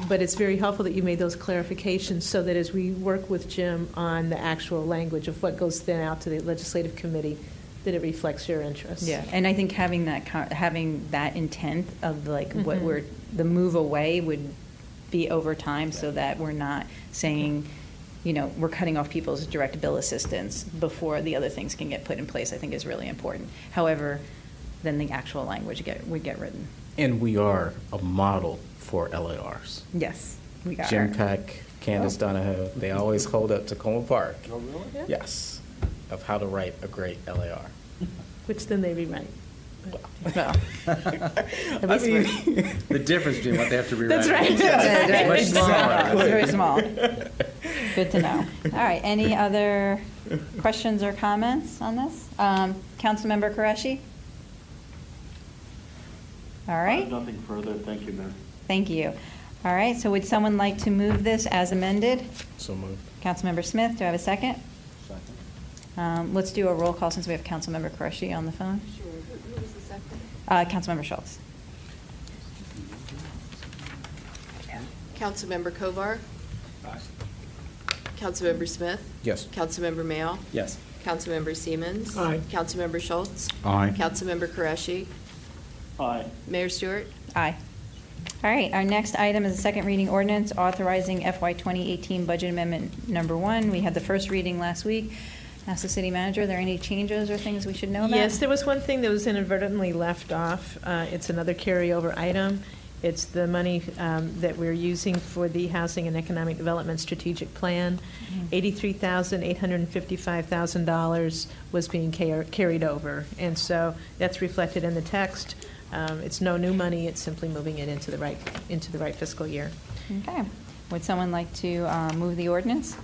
But it's very helpful that you made those clarifications so that as we work with Jim on the actual language of what goes then out to the legislative committee, that it reflects your interests. Yeah, and I think having that intent of like what the move away would be over time, so that we're not saying, we're cutting off people's direct bill assistance before the other things can get put in place, I think is really important. However, then the actual language would get written. And we are a model for LARs. Yes, we got Jim her. Peck, Candace Donahoe, they always hold up Tacoma Park. Oh, really? Yeah. Yes, of how to write a great LAR. Which then they rewrite. Well, I mean, The difference between what they have to rewrite. That's right. It's Much smaller. very small. Good to know. All right, any other questions or comments on this? Councilmember Qureshi? All right, Nothing further. Thank you, Mayor. thank you. All right, so would someone like to move this as amended? So moved. Councilmember Smith, do I have a second? Second. Let's do a roll call since we have Councilmember Qureshi on the phone. Sure. Who was the second? Councilmember Schultz. Councilmember Kovar. Councilmember Smith. Yes. Councilmember Mayo. Yes. Councilmember Siemens. Aye. Councilmember Schultz. Aye. Councilmember Qureshi. Aye. Mayor Stewart. Aye. All right, our next item is a second reading ordinance authorizing FY 2018 budget amendment number 1. We had the first reading last week. Ask the city manager, are there any changes or things we should know about? Yes, there was one thing that was inadvertently left off. It's another carryover item. It's the money that we're using for the Housing and Economic Development Strategic Plan. $83,855,000 was being carried over. And so that's reflected in the text. It's no new money. It's simply moving it into the right fiscal year. Okay. Would someone like to move the ordinance?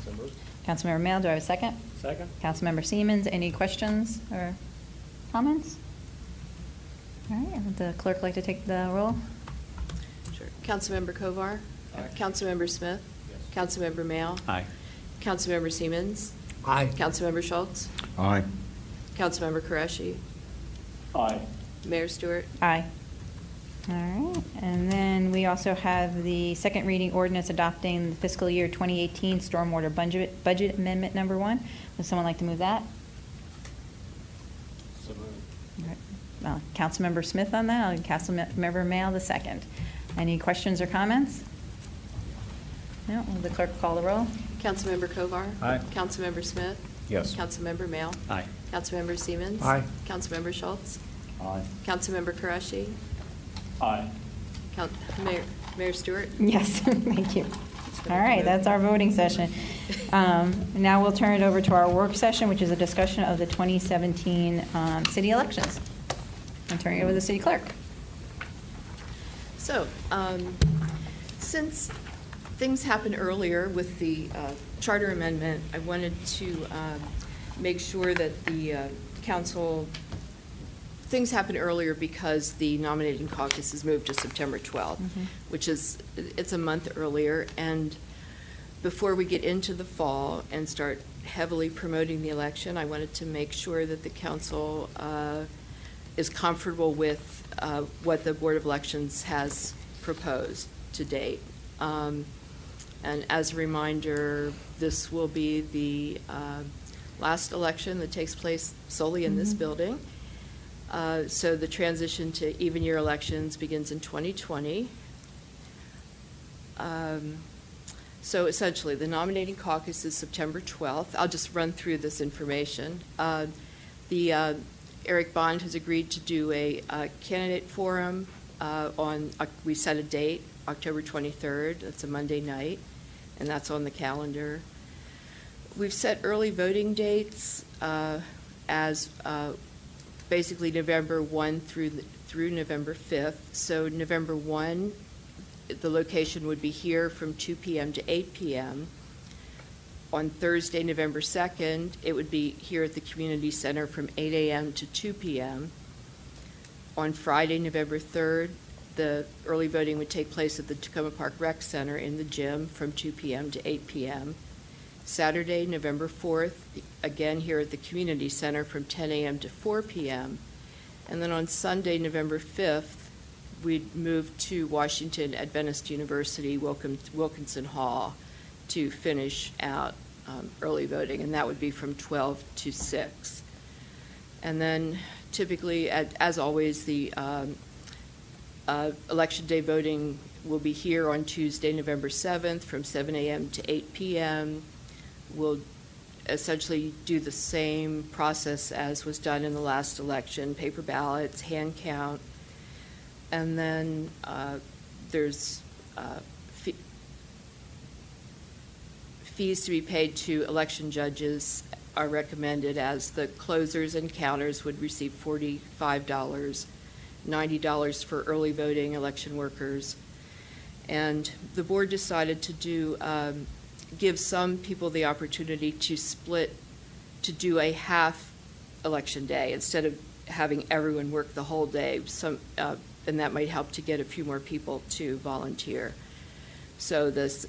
Councilmember Mail, do I have a second? Second. Councilmember Siemens, any questions or comments? All right, would the clerk like to take the roll? Sure. Councilmember Kovar. Aye. Councilmember Smith. Councilmember Mayo. Aye. Councilmember Siemens. Aye. Councilmember Schultz. Aye. Councilmember Qureshi. Aye. Mayor Stewart. Aye. All right, and then we also have the second reading ordinance adopting the fiscal year 2018 stormwater budget amendment number 1. Would someone like to move that? So moved. All right. Councilmember Smith on that, and Councilmember Mail the second. Any questions or comments? No, will the clerk call the roll? Councilmember Kovar. Aye. Councilmember Smith. Yes. Councilmember Mayo. Aye. Councilmember Siemens. Aye. Councilmember Schultz. Aye. Councilmember Qureshi. Aye. Mayor Stewart. Yes, thank you. All right, that's our voting session. Now we'll turn it over to our work session, which is a discussion of the 2017 city elections. I'm turning it over to the city clerk. So, since things happened earlier with the charter amendment, I wanted to make sure that the council, things happened earlier because the nominating caucus is moved to September 12th, which is, it's a month earlier. And before we get into the fall and start heavily promoting the election, I wanted to make sure that the council is comfortable with what the Board of Elections has proposed to date. And as a reminder, this will be the last election that takes place solely in this building. So the transition to even year elections begins in 2020. So essentially, the nominating caucus is September 12th. I'll just run through this information. Eric Bond has agreed to do a candidate forum we set a date, October 23rd. That's a Monday night, and that's on the calendar. We've set early voting dates as basically November 1 through November 5th. So November 1, the location would be here from 2 p.m. to 8 p.m. On Thursday, November 2nd, it would be here at the Community Center from 8 a.m. to 2 p.m. On Friday, November 3rd, the early voting would take place at the Tacoma Park Rec Center in the gym from 2 p.m. to 8 p.m. Saturday, November 4th, again here at the Community Center from 10 a.m. to 4 p.m. And then on Sunday, November 5th, we'd move to Washington Adventist University, Wilkinson Hall, to finish out early voting, and that would be from 12 to 6. And then typically, as always, the Election Day voting will be here on Tuesday, November 7th from 7 a.m. to 8 p.m. We'll essentially do the same process as was done in the last election, paper ballots, hand count, and then there's fees to be paid to election judges are recommended as the closers and counters would receive $45, $90 for early voting election workers. And the board decided to give some people the opportunity to split, to do a half election day instead of having everyone work the whole day. And that might help to get a few more people to volunteer. So this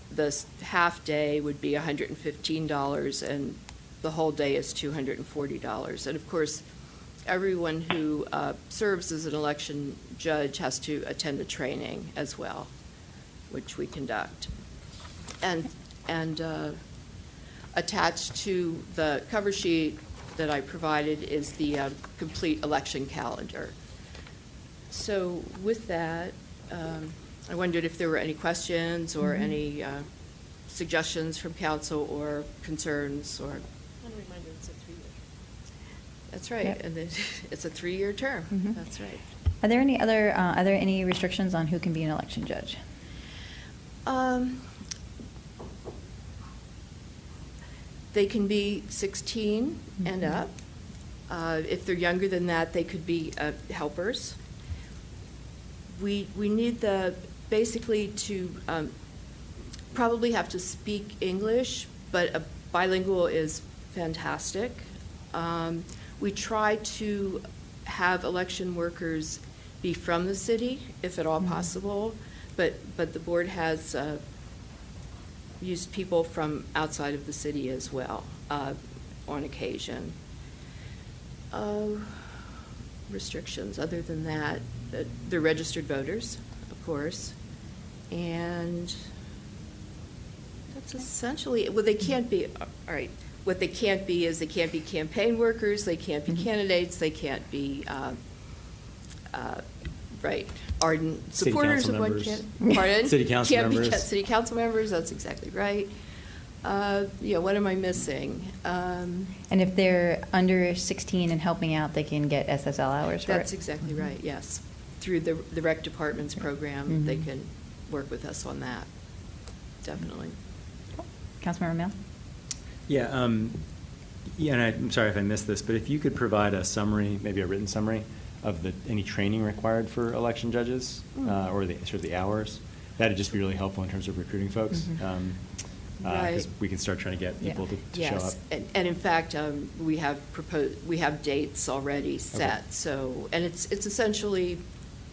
half day would be $115, and the whole day is $240. And of course, everyone who serves as an election judge has to attend a training as well, which we conduct. And attached to the cover sheet that I provided is the complete election calendar. So with that, I wondered if there were any questions or any suggestions from council or concerns or. And a reminder, it's a 3-year. That's right, Yep. and it's a 3-year term. Mhm. That's right. Are there any other, are there any restrictions on who can be an election judge? They can be 16 and up. If they're younger than that, they could be helpers. We need basically to probably have to speak English, but a bilingual is fantastic. We try to have election workers be from the city, if at all possible, but the board has used people from outside of the city as well on occasion. Restrictions other than that, they're registered voters, of course, and that's essentially it. Well, they can't be, all right, what they can't be is they can't be campaign workers, they can't be candidates, they can't be right, ardent City supporters council of one members. candidate. Pardon? City council Can't be members. city council members, that's exactly right. What am I missing? And if they're under 16 and helping out, they can get SSL hours for it? That's exactly right, yes. Through the rec department's program, they Mhm. can work with us on that, definitely. Councilmember Mail? Yeah, and I'm sorry if I missed this, but if you could provide a summary, maybe a written summary of any training required for election judges, or sort of the hours, that'd just be really helpful in terms of recruiting folks. Right. Because we can start trying to get people to show up. Yes, and in fact, we have dates already set, so, and it's essentially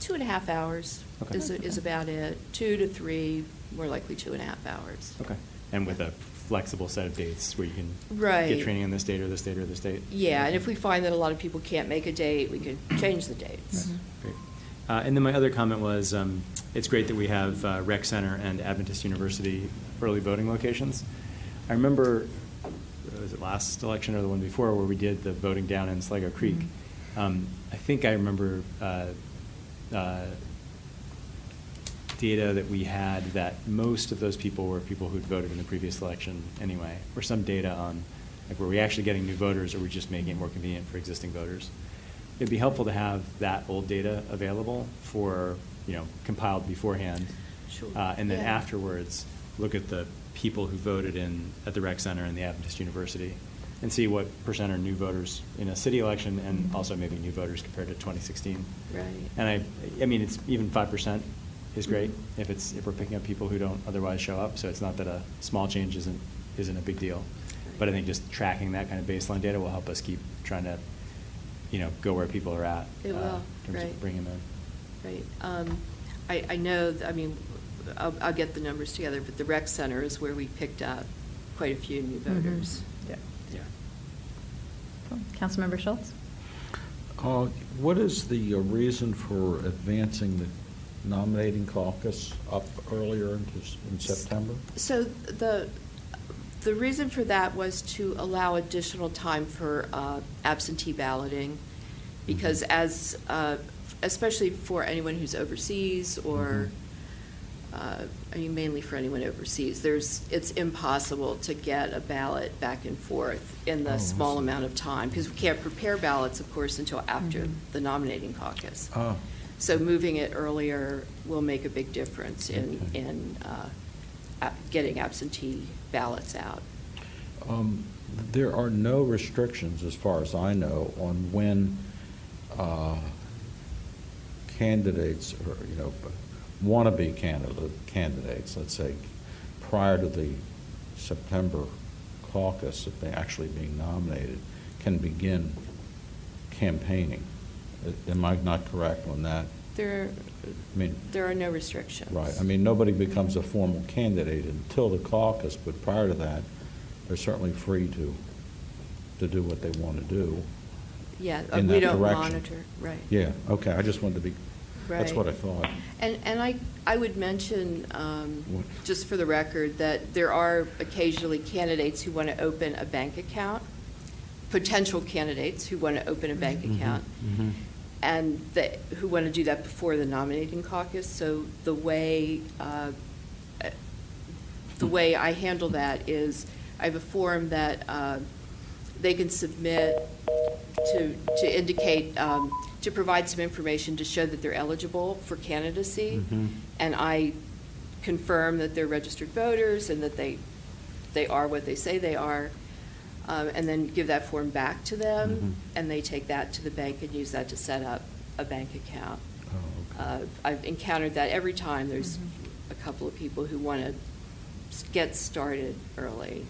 2.5 hours Okay. is about it. 2 to 3, more likely 2.5 hours. Okay. And with a flexible set of dates where you can Right. get training on this date or this date or this date. Yeah, and if we find that a lot of people can't make a date, we could change the dates. Great. And then my other comment was, it's great that we have Rec Center and Adventist University early voting locations. I remember, was it last election or the one before, where we did the voting down in Sligo Creek. I think I remember data that we had that most of those people were people who'd voted in the previous election anyway, or some data on, like, were we actually getting new voters, or were we just making it more convenient for existing voters? It'd be helpful to have that old data available for, compiled beforehand. Sure. And then Yeah. afterwards, look at the people who voted at the Rec Center and the Adventist University and see what percent are new voters in a city election and also maybe new voters compared to 2016. Right. And I mean, it's even 5% is great if we're picking up people who don't otherwise show up. So it's not that a small change isn't a big deal. But I think just tracking that kind of baseline data will help us keep trying to, go where people are at. It will, in terms right. of bringing them in. Right. I know, I'll get the numbers together, but the rec center is where we picked up quite a few new voters. Yeah. Cool. Councilmember Schultz? What is the reason for advancing the nominating caucus up earlier in September? So the reason for that was to allow additional time for absentee balloting, because especially for anyone who's overseas or, mainly for anyone overseas, it's impossible to get a ballot back and forth in the small amount of time, because we can't prepare ballots, of course, until after the nominating caucus. Oh. So moving it earlier will make a big difference in getting absentee ballots out. There are no restrictions, as far as I know, on when candidates, or wannabe candidates, let's say, prior to the September caucus, if they're actually being nominated, can begin campaigning. Am I not correct on that? There are no restrictions. Right. Nobody becomes a formal candidate until the caucus, but prior to that, they're certainly free to do what they want to do. Yeah, in we that don't direction. monitor, right. Yeah, okay, I just wanted to be, that's Right. what I thought. And I would mention, just for the record, that there are occasionally candidates who want to open a bank account, potential candidates who want to open a bank account, and who want to do that before the nominating caucus. So the way I handle that is I have a form that they can submit to indicate, to provide some information to show that they're eligible for candidacy, and I confirm that they're registered voters and that they are what they say they are, and then give that form back to them, and they take that to the bank and use that to set up a bank account. Oh, okay. I've encountered that every time. There's a couple of people who want to get started early.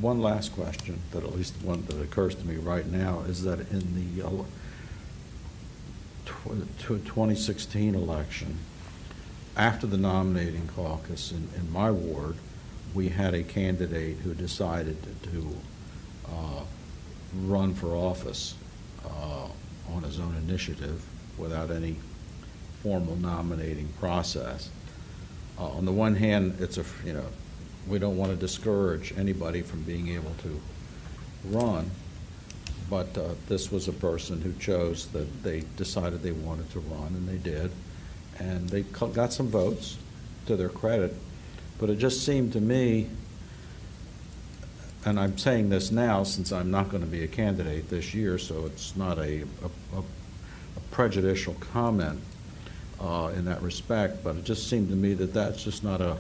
One last question, that at least one that occurs to me right now, is that in the 2016 election, after the nominating caucus in my ward, we had a candidate who decided to run for office on his own initiative without any formal nominating process. On the one hand, it's we don't want to discourage anybody from being able to run, but this was a person who chose that they decided they wanted to run, and they did, and they got some votes, to their credit. But it just seemed to me, and I'm saying this now since I'm not going to be a candidate this year, so it's not a prejudicial comment in that respect, but it just seemed to me that that's just not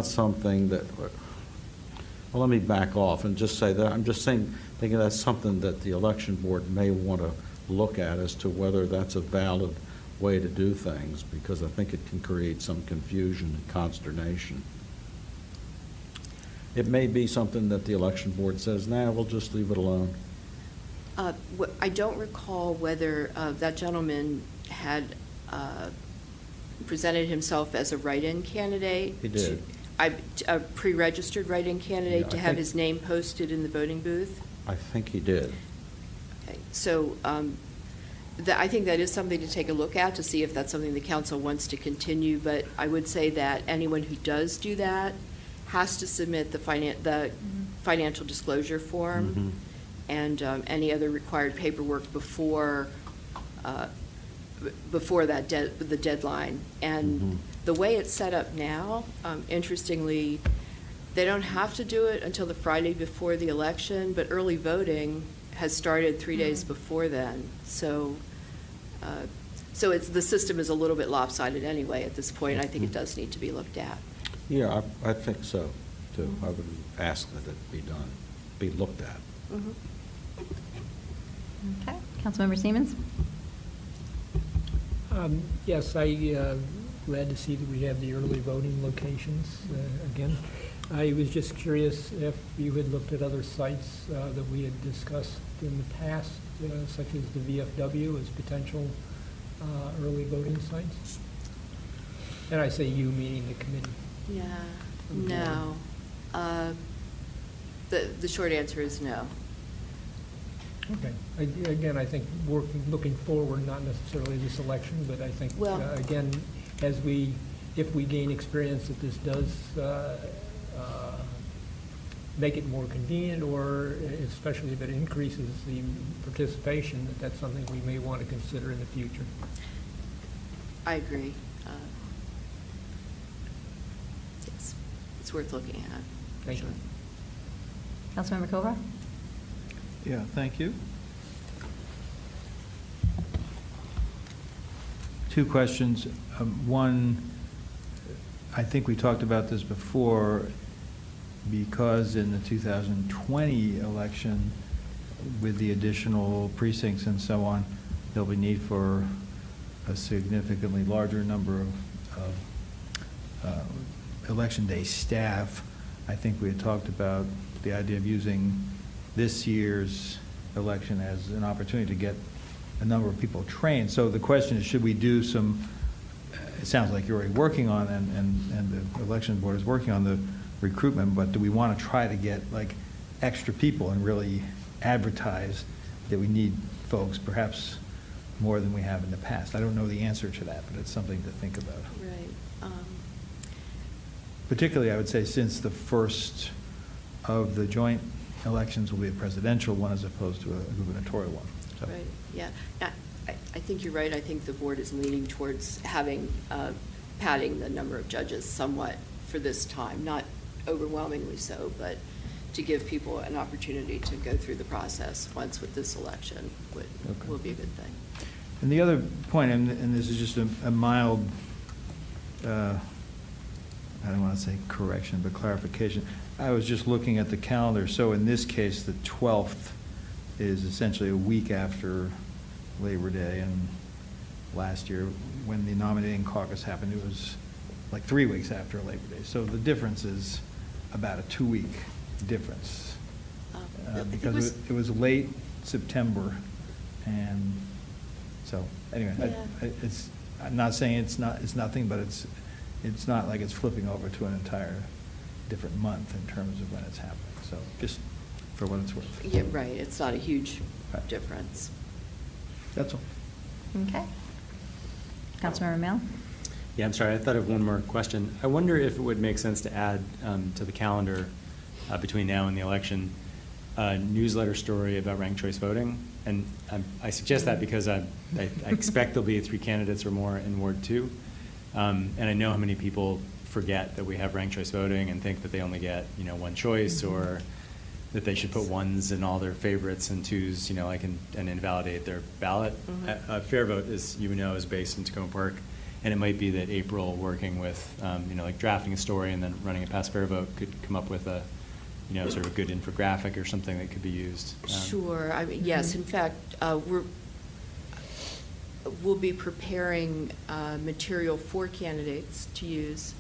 something that, well, let me back off and just say that I'm just thinking that's something that the election board may want to look at as to whether that's a valid way to do things, because I think it can create some confusion and consternation. It may be something that the election board says, nah, we'll just leave it alone. I don't recall whether that gentleman had presented himself as a write-in candidate. He did. A pre-registered write-in candidate Yeah, to I have think- his name posted in the voting booth. I think he did. Okay, so I think that is something to take a look at to see if that's something the council wants to continue. But I would say that anyone who does do that has to submit the financial disclosure form and any other required paperwork before the deadline. And the way it's set up now, interestingly, they don't have to do it until the Friday before the election, but early voting has started 3 days before then. So the system is a little bit lopsided anyway at this point. I think it does need to be looked at. Yeah, I think so, too. I would ask that it be looked at. Okay. Councilmember Siemens? Yes, glad to see that we have the early voting locations again. I was just curious if you had looked at other sites that we had discussed in the past, such as the VFW as potential early voting sites? And I say you, meaning the committee. Yeah, no. The short answer is no. Okay. Again, I think looking forward, not necessarily this election, but I think, Well- again, if we gain experience that this does make it more convenient, or especially if it increases the participation, that's something we may want to consider in the future. I agree. It's worth looking at. Thank you. Councilmember Kovar? Yeah, thank you. Two questions. One, I think we talked about this before, because in the 2020 election, with the additional precincts and so on, there'll be need for a significantly larger number of election day staff. I think we had talked about the idea of using this year's election as an opportunity to get a number of people trained. So the question is, should we do some, it sounds like you're already working on, and the election board is working on the recruitment, but do we want to try to get like extra people and really advertise that we need folks, perhaps more than we have in the past? I don't know the answer to that, but it's something to think about. Right. Particularly, I would say, since the first of the joint elections will be a presidential one as opposed to a gubernatorial one. So. Right, yeah. I think you're right. I think the board is leaning towards having, padding the number of judges somewhat for this time, not overwhelmingly so, but to give people an opportunity to go through the process once with this election will be a good thing. And the other point, and this is just a mild, I don't want to say correction, but clarification. I was just looking at the calendar. So in this case, the 12th is essentially a week after Labor Day, and last year when the nominating caucus happened, it was like 3 weeks after Labor Day. So the difference is about a 2-week difference. Because it was late September, and so anyway, Yeah. I'm not saying it's nothing, but it's not like it's flipping over to an entire different month in terms of when it's happening. So just for what it's worth. Yeah, right. It's not a huge Right. difference. That's all. Okay. Councilmember Mill? Yeah, I'm sorry, I thought of one more question. I wonder if it would make sense to add to the calendar between now and the election a newsletter story about ranked choice voting. And I suggest that because I expect there'll be 3 candidates or more in Ward 2. And I know how many people forget that we have ranked choice voting and think that they only get, one choice, or that they should put 1s in all their favorites and 2s, and invalidate their ballot. Mm-hmm. A fair vote, as you know, is based in Tacoma Park, and it might be that April, working with, like drafting a story and then running a pass fair vote, could come up with a, sort of a good infographic or something that could be used. Sure. I mean, yes. In fact, we'll be preparing material for candidates to use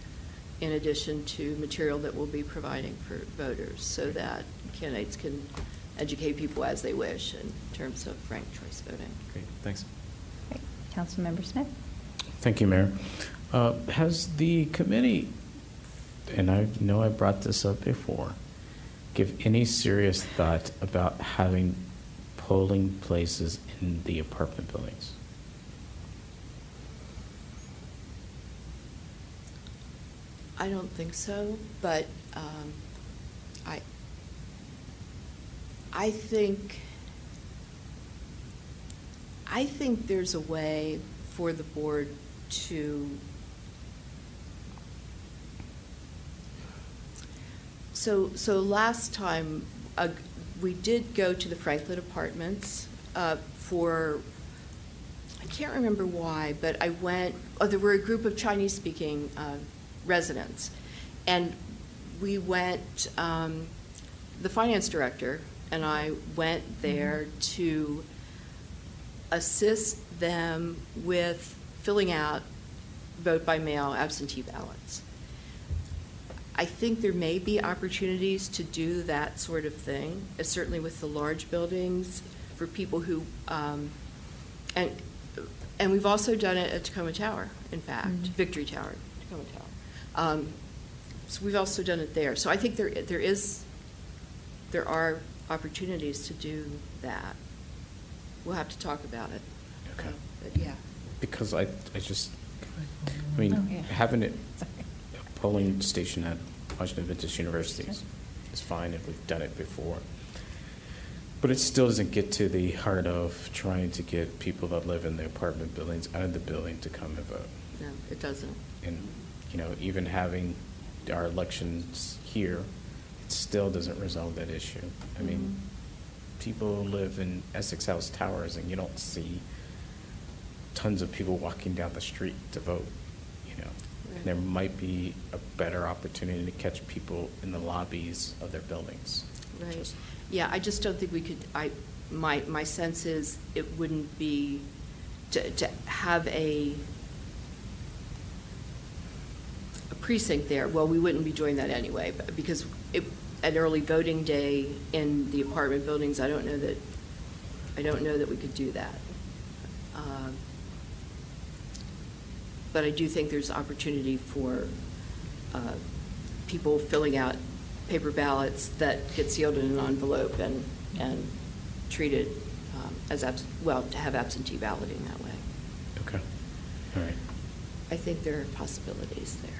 in addition to material that we'll be providing for voters, so that candidates can educate people as they wish in terms of ranked choice voting. Great, thanks. Great. Councilmember Smith? Thank you, Mayor. Has the committee, and I know I brought this up before, give any serious thought about having polling places in the apartment buildings? I don't think so, but I think there's a way for the board to. So last time we did go to the Franklin Apartments for. I can't remember why, but I went. Oh, there were a group of Chinese-speaking residents, and we went. The finance director and I went there to assist them with filling out vote by mail absentee ballots. I think there may be opportunities to do that sort of thing, certainly with the large buildings, for people who, and we've also done it at Tacoma Tower, in fact, Victory Tower, Tacoma Tower. So we've also done it there. So I think there are opportunities to do that. We'll have to talk about it. Okay. But yeah. Because I mean, Oh, yeah. having it, a polling station at Washington Adventist University is fine if we've done it before. But it still doesn't get to the heart of trying to get people that live in the apartment buildings out of the building to come and vote. No, it doesn't. And, you know, even having our elections here, it still doesn't resolve that issue. I mean, people live in Essex House Towers and you don't see tons of people walking down the street to vote, you know. Right. There might be a better opportunity to catch people in the lobbies of their buildings. Right. Yeah, I just don't think we could, my sense is it wouldn't be, to have a precinct there, well, we wouldn't be doing that anyway, because an early voting day in the apartment buildings, I don't know that we could do that. But I do think there's opportunity for people filling out paper ballots that get sealed in an envelope and treated as to have absentee balloting that way. Okay. All right. I think there are possibilities there.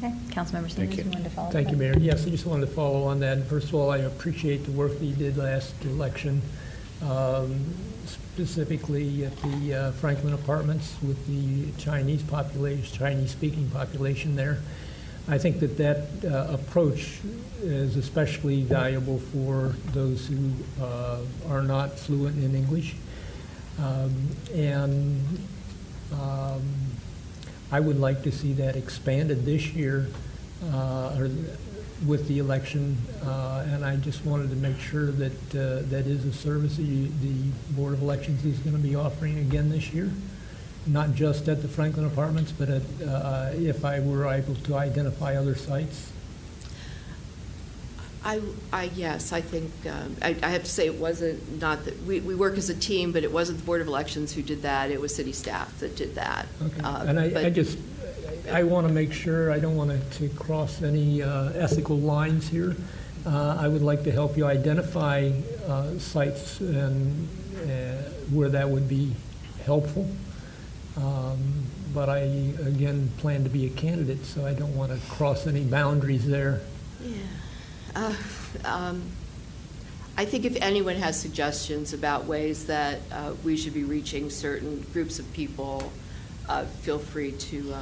Okay, Councilmember Thank Simmons, you. you wanted to follow up? Thank you, Mayor. Yes, I just wanted to follow on that. First of all, I appreciate the work that you did last election, specifically at the Franklin Apartments with the Chinese population, Chinese-speaking population there. I think that approach is especially valuable for those who are not fluent in English. I would like to see that expanded this year with the election, and I just wanted to make sure that that is a service that the Board of Elections is going to be offering again this year, not just at the Franklin Apartments, but if I were able to identify other sites. Yes, I think, I have to say it wasn't, not that, we work as a team, but it wasn't the Board of Elections who did that, it was city staff that did that. Okay. And I want to make sure, I don't want to cross any ethical lines here. I would like to help you identify sites and where that would be helpful. But I, again, plan to be a candidate, so I don't want to cross any boundaries there. Yeah. I think if anyone has suggestions about ways that we should be reaching certain groups of people, feel free to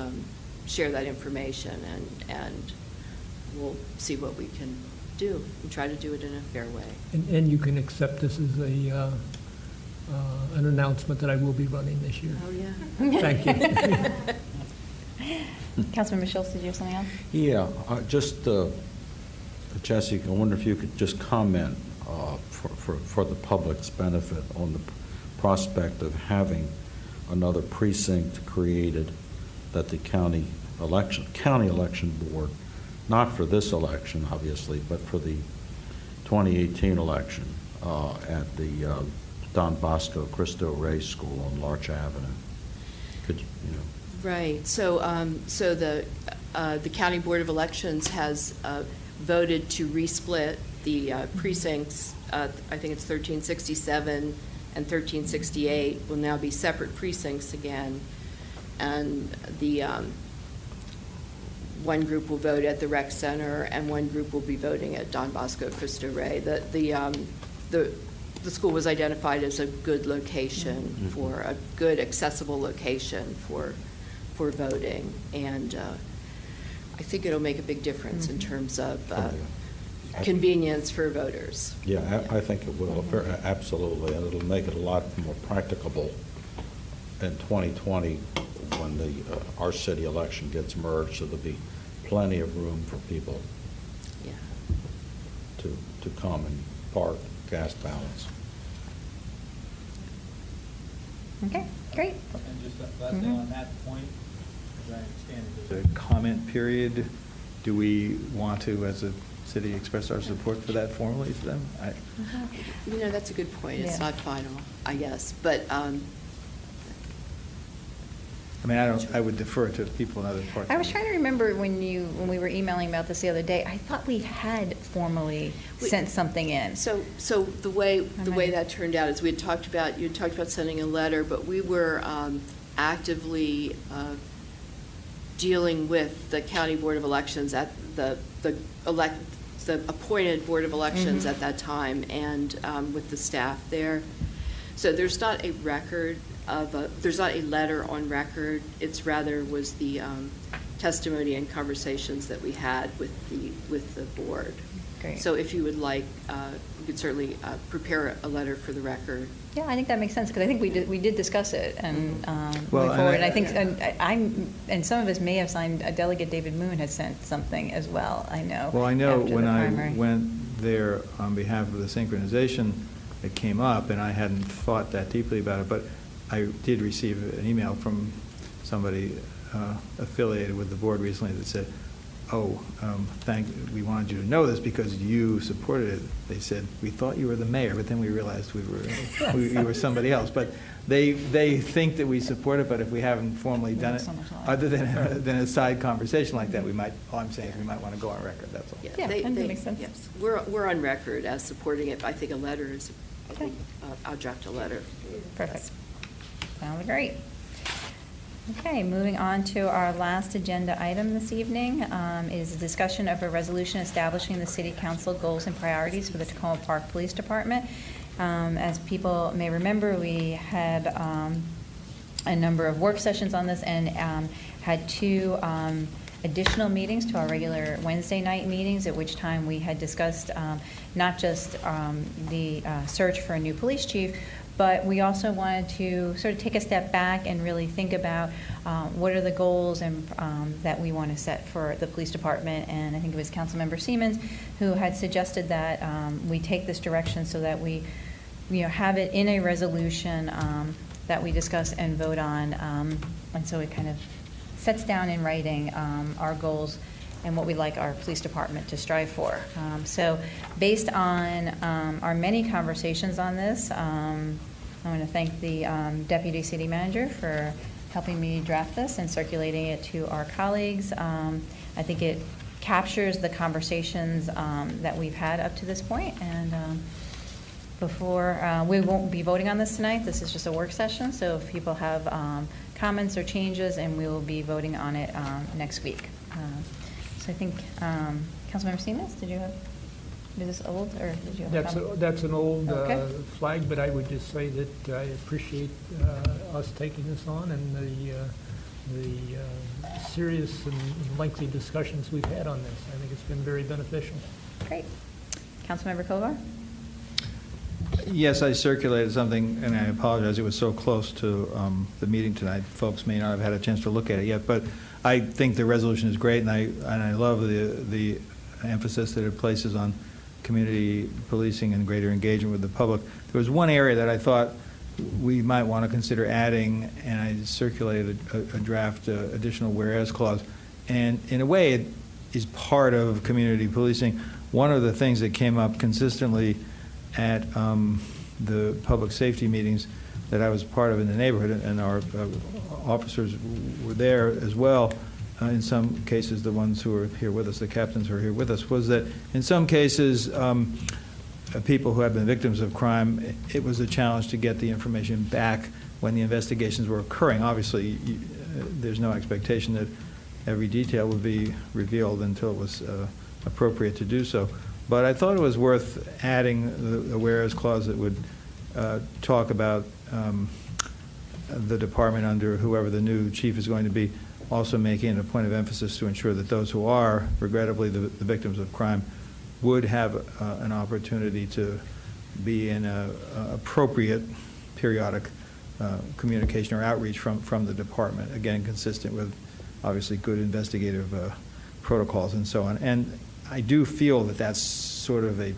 share that information, and we'll see what we can do and try to do it in a fair way. And you can accept this as an announcement that I will be running this year. Oh, yeah. Thank you. Councilmember Schultz, did you have something else? Yeah, Jesse, I wonder if you could just comment for the public's benefit on the prospect of having another precinct created that the county election board, not for this election, obviously, but for the 2018 election at the Don Bosco Cristo Rey School on Larch Avenue. Could you know? Right. So, the County Board of Elections has voted to resplit the precincts. I think it's 1367 and 1368 will now be separate precincts again, and the one group will vote at the rec center, and one group will be voting at Don Bosco Cristo Rey. The school was identified as a good location for a good accessible location for voting, and I think it'll make a big difference in terms of convenience for voters. Yeah, I think it will, absolutely, and it'll make it a lot more practicable in 2020 when our city election gets merged, so there'll be plenty of room for people to come and park, cast ballots. Okay, great. And just last thing on that point, as I understand it, there's a comment period do we want to, as a city, express our support for that formally to them? That's a good point. It's Yeah. not final, I guess, but I would defer to people in other parts. I was trying to remember when we were emailing about this the other day, I thought we had formally sent something in. So the way that turned out is you had talked about sending a letter, but we were actively dealing with the county board of elections at the appointed board of elections at that time, and with the staff there. So there's not a record there's not a letter on record. It's rather was the testimony and conversations that we had with the board. Great. So if you would like, you could certainly prepare a letter for the record. Yeah, I think that makes sense, because I think we did discuss it and Well, move forward. and I think, and some of us may have signed, Delegate David Moon had sent something as well, I know. Well, I know after when the I primary. went there on behalf of the synchronization, it came up, and I hadn't thought that deeply about it, but I did receive an email from somebody affiliated with the board recently that said, we wanted you to know this because you supported it. They said, we thought you were the mayor, but then we realized you were somebody else. But they think that we support it, but if we haven't formally done it, other than a side conversation like that, all I'm saying is we might want to go on record, that's all. Yeah, that makes sense. Yes, we're on record as supporting it. I think a letter is, I'll draft a letter. Perfect. Sounds great. Okay, moving on to our last agenda item this evening is a discussion of a resolution establishing the City Council goals and priorities for the Tacoma Park Police Department. As people may remember, we had a number of work sessions on this and had two additional meetings to our regular Wednesday night meetings, at which time we had discussed not just the search for a new police chief, but we also wanted to sort of take a step back and really think about what are the goals and that we want to set for the police department. And I think it was Councilmember Siemens who had suggested that we take this direction so that we have it in a resolution that we discuss and vote on. And so it kind of sets down in writing our goals and what we'd like our police department to strive for. So based on our many conversations on this, I want to thank the Deputy City Manager for helping me draft this and circulating it to our colleagues. I think it captures the conversations that we've had up to this point. And before, we won't be voting on this tonight. This is just a work session. So if people have comments or changes, and we will be voting on it next week. So I think, Councilmember Siemens, did you have, is this old, or did you have a comment? That's an old Okay. flag, but I would just say that I appreciate us taking this on and the serious and lengthy discussions we've had on this. I think it's been very beneficial. Great. Councilmember Kovar? Yes, I circulated something, and I apologize, it was so close to the meeting tonight. Folks may not have had a chance to look at it yet, but I think the resolution is great, and I love the emphasis that it places on community policing and greater engagement with the public. There was one area that I thought we might want to consider adding, and I circulated a draft additional whereas clause. And in a way, it is part of community policing. One of the things that came up consistently at the public safety meetings that I was part of in the neighborhood, and our officers were there as well, in some cases the ones who are here with us, the captains who are here with us, was that in some cases people who have been victims of crime, it was a challenge to get the information back when the investigations were occurring. Obviously, there's no expectation that every detail would be revealed until it was appropriate to do so. But I thought it was worth adding the whereas clause that would talk about the department under whoever the new chief is going to be, also making it a point of emphasis to ensure that those who are, regrettably, the victims of crime would have an opportunity to be in appropriate periodic communication or outreach from the department, again, consistent with, obviously, good investigative protocols and so on. And I do feel that that's sort of a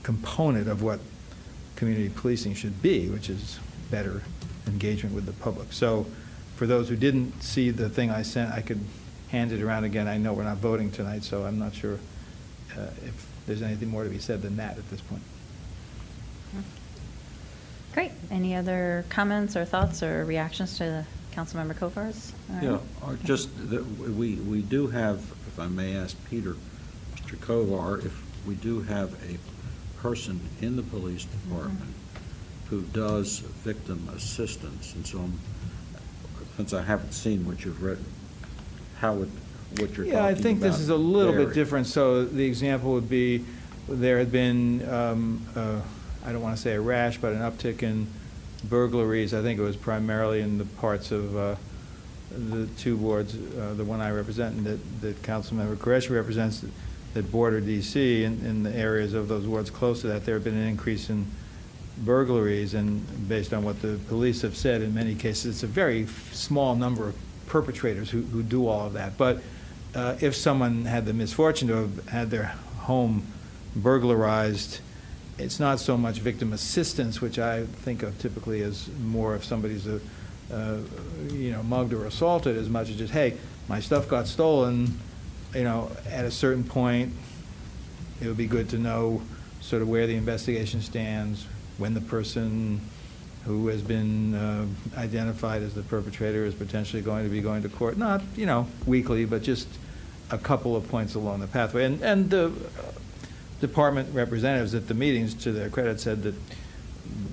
component of what community policing should be, which is better engagement with the public. So for those who didn't see the thing I sent, I could handed around again. I know we're not voting tonight, so I'm not sure if there's anything more to be said than that at this point. Great. Any other comments or thoughts or reactions to Councilmember Kovar's? All right. Yeah, or just that we do have, if I may ask Peter, Mr. Kovar, if we do have a person in the police department who does victim assistance, and so since I haven't seen what you've written, what you're talking about. Yeah, I think this is a little bit vary. different. So the example would be, there had been, I don't want to say a rash, but an uptick in burglaries. I think it was primarily in the parts of the two wards, the one I represent and that Councilmember Qureshi represents, that border D.C. In the areas of those wards close to that, there had been an increase in burglaries, and based on what the police have said, in many cases, it's a very small number of perpetrators who do all of that. But if someone had the misfortune to have had their home burglarized, it's not so much victim assistance, which I think of typically as more if somebody's mugged or assaulted, as much as just, hey, my stuff got stolen. At a certain point, it would be good to know sort of where the investigation stands, when the person who has been identified as the perpetrator is potentially going to be going to court. Not, weekly, but just a couple of points along the pathway. And the department representatives at the meetings, to their credit, said that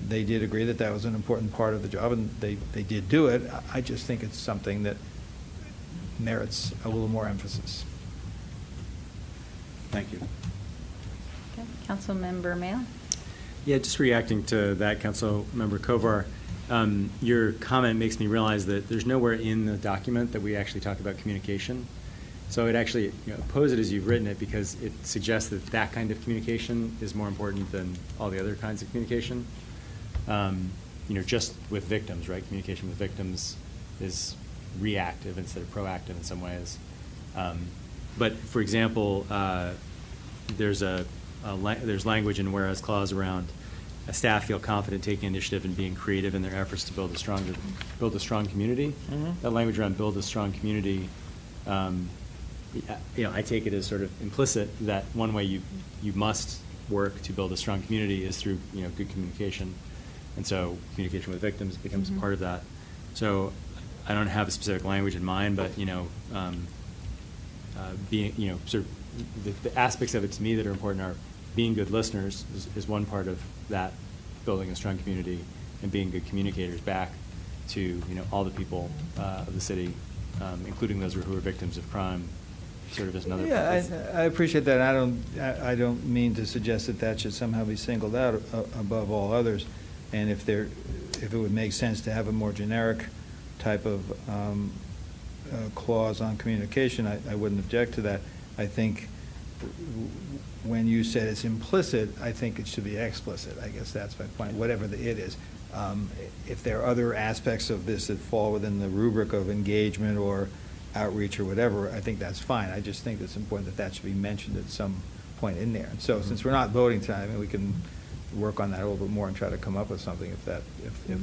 they did agree that that was an important part of the job, and they did do it. I just think it's something that merits a little more emphasis. Thank you. Okay. Councilmember Mayo? Yeah, just reacting to that, Councilmember Kovar, your comment makes me realize that there's nowhere in the document that we actually talk about communication. So it actually, oppose it as you've written it, because it suggests that that kind of communication is more important than all the other kinds of communication. Just with victims, right? Communication with victims is reactive instead of proactive in some ways. But for example, there's language in whereas clause around a staff feel confident taking initiative and being creative in their efforts to build a strong community. Mm-hmm. That language around build a strong community, I take it as sort of implicit that one way you must work to build a strong community is through good communication, and so communication with victims becomes part of that. So I don't have a specific language in mind, but being sort of the aspects of it to me that are important are being good listeners is one part of that, building a strong community, and being good communicators back to all the people of the city, including those who are victims of crime, sort of as another. Yeah, I appreciate that. I don't mean to suggest that should somehow be singled out above all others, and if it would make sense to have a more generic type of clause on communication, I wouldn't object to that. I think when you said it's implicit, I think it should be explicit. I guess that's my point, whatever it is. If there are other aspects of this that fall within the rubric of engagement or outreach or whatever, I think that's fine. I just think it's important that should be mentioned at some point in there. And so since we're not voting tonight, we can work on that a little bit more and try to come up with something if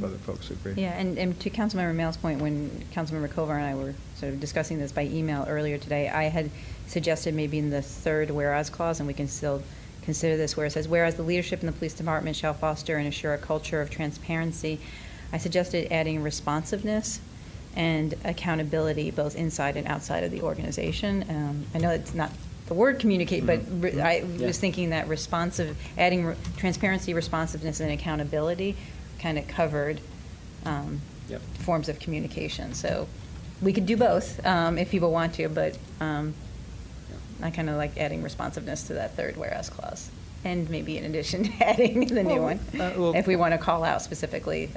other folks agree. Yeah, and to Councilmember Mail's point, when Councilmember Kovar and I were sort of discussing this by email earlier today, I had suggested maybe in the third whereas clause, and we can still consider this, where it says, whereas the leadership in the police department shall foster and assure a culture of transparency, I suggested adding responsiveness and accountability both inside and outside of the organization. I know it's not the word communicate, but I was thinking that adding transparency, responsiveness, and accountability kind of covered forms of communication. So we could do both if people want to, but I kind of like adding responsiveness to that third whereas clause. And maybe in addition to adding the new one, if we want to call out specifically.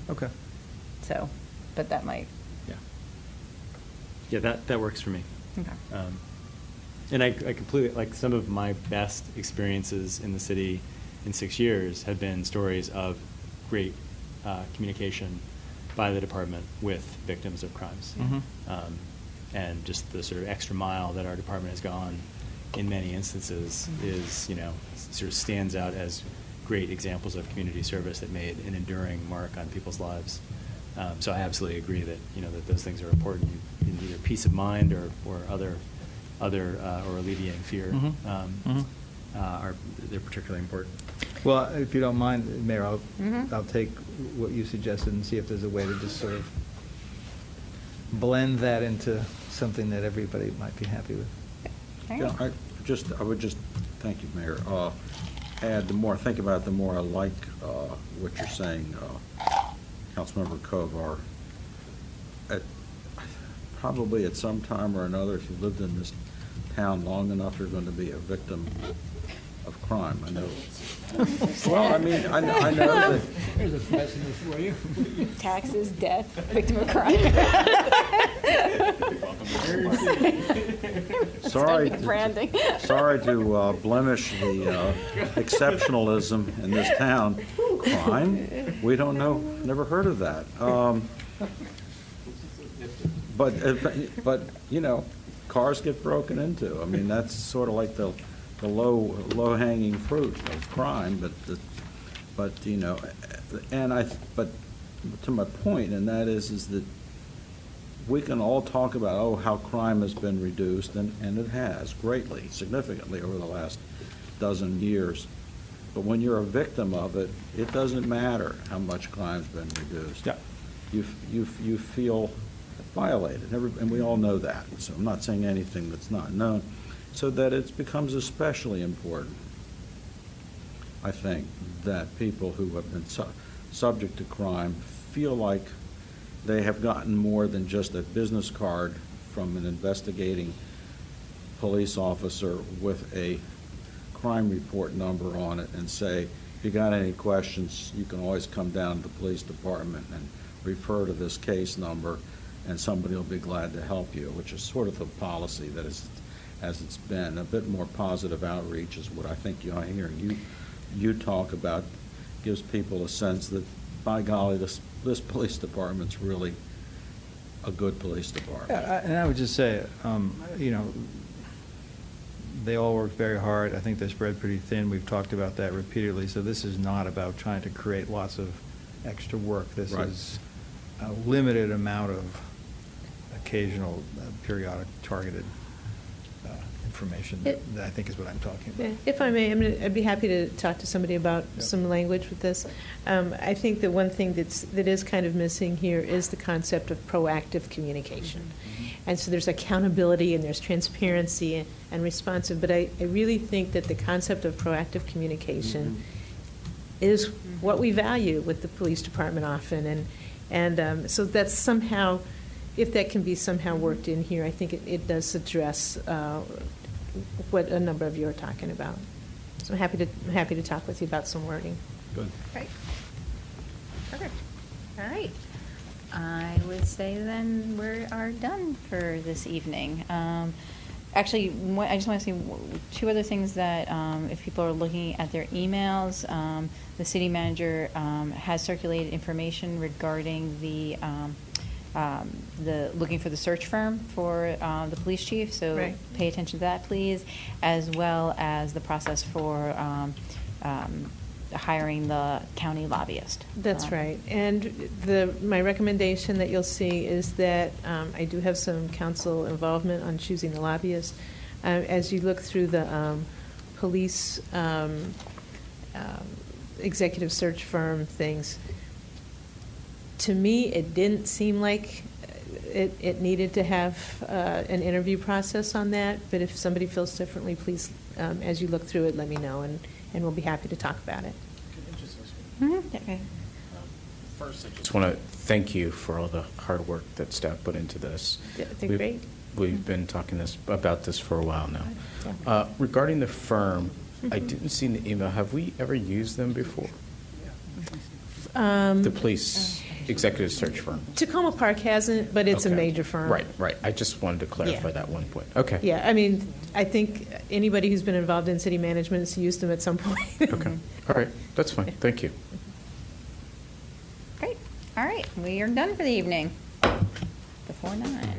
Okay. So, but that might. Yeah, that works for me. Okay. And I completely, like, some of my best experiences in the city in 6 years have been stories of great communication by the department with victims of crimes. Mm-hmm. And just the sort of extra mile that our department has gone in many instances is, sort of stands out as great examples of community service that made an enduring mark on people's lives. So I absolutely agree that, that those things are important, in either peace of mind or other or alleviating fear. They're particularly important. Well, if you don't mind, Mayor, I'll Mhm. take what you suggested and see if there's a way to just sort of blend that into something that everybody might be happy with. All Yeah, right. I would just, thank you, Mayor. Add, the more I think about it, the more I like what you're saying, Councilmember Kovar. Probably at some time or another, if you lived in this town long enough, you're going to be a victim of crime. I know. Well, I mean, I know that. There's a precedent for you. Taxes, death, victim of crime. Sorry, Branding. sorry to blemish the exceptionalism in this town. Crime? We don't know, never heard of that. But cars get broken into. I mean, that's sort of like the low-hanging fruit of crime. But to my point, and that is that we can all talk about, how crime has been reduced, and it has greatly, significantly over the last dozen years. But when you're a victim of it, it doesn't matter how much crime's been reduced. Yeah. You feel violated, and we all know that. So I'm not saying anything that's not known. So that it becomes especially important, I think, that people who have been subject to crime feel like they have gotten more than just a business card from an investigating police officer with a crime report number on it and say, if you got any questions, you can always come down to the police department and refer to this case number, and somebody will be glad to help you, which is sort of the policy that is, as it's been. A bit more positive outreach is what I think you're hearing you talk about, gives people a sense that, by golly, this police department's really a good police department. Yeah, and I would just say, they all work very hard. I think they're spread pretty thin. We've talked about that repeatedly. So this is not about trying to create lots of extra work. This Right. is a limited amount of occasional, periodic, targeted information that I think is what I'm talking about. Yeah, if I may, I'd be happy to talk to somebody about some language with this. I think the one thing that is kind of missing here is the concept of proactive communication. And so there's accountability and there's transparency and responsive, but I really think that the concept of proactive communication is what we value with the police department often. And so that's somehow, if that can be somehow worked in here, I think it does address what a number of you are talking about. So I'm happy to talk with you about some wording. Good. Great. Perfect. All right. I would say then we are done for this evening. Actually, I just want to say two other things that if people are looking at their emails, the city manager has circulated information regarding the looking for the search firm for the police chief, so Right. pay attention to that, please, as well as the process for hiring the county lobbyist. That's right. And my recommendation that you'll see is that I do have some council involvement on choosing the lobbyist. As you look through the police executive search firm things, to me, it didn't seem like it needed to have an interview process on that. But if somebody feels differently, please, as you look through it, let me know, and we'll be happy to talk about it. Okay. First, I just want to thank you for all the hard work that staff put into this. Yeah, they're great. We've been talking about this for a while now. Yeah. Regarding the firm, I didn't see in the email, have we ever used them before? The police executive search firm? Tacoma Park hasn't, but it's a Okay. major firm. Right. I just wanted to clarify Yeah. that one point. Okay. Yeah, I mean, I think anybody who's been involved in city management has used them at some point. Okay. All right. That's fine. Thank you. Great. All right. We are done for the evening. Before 9.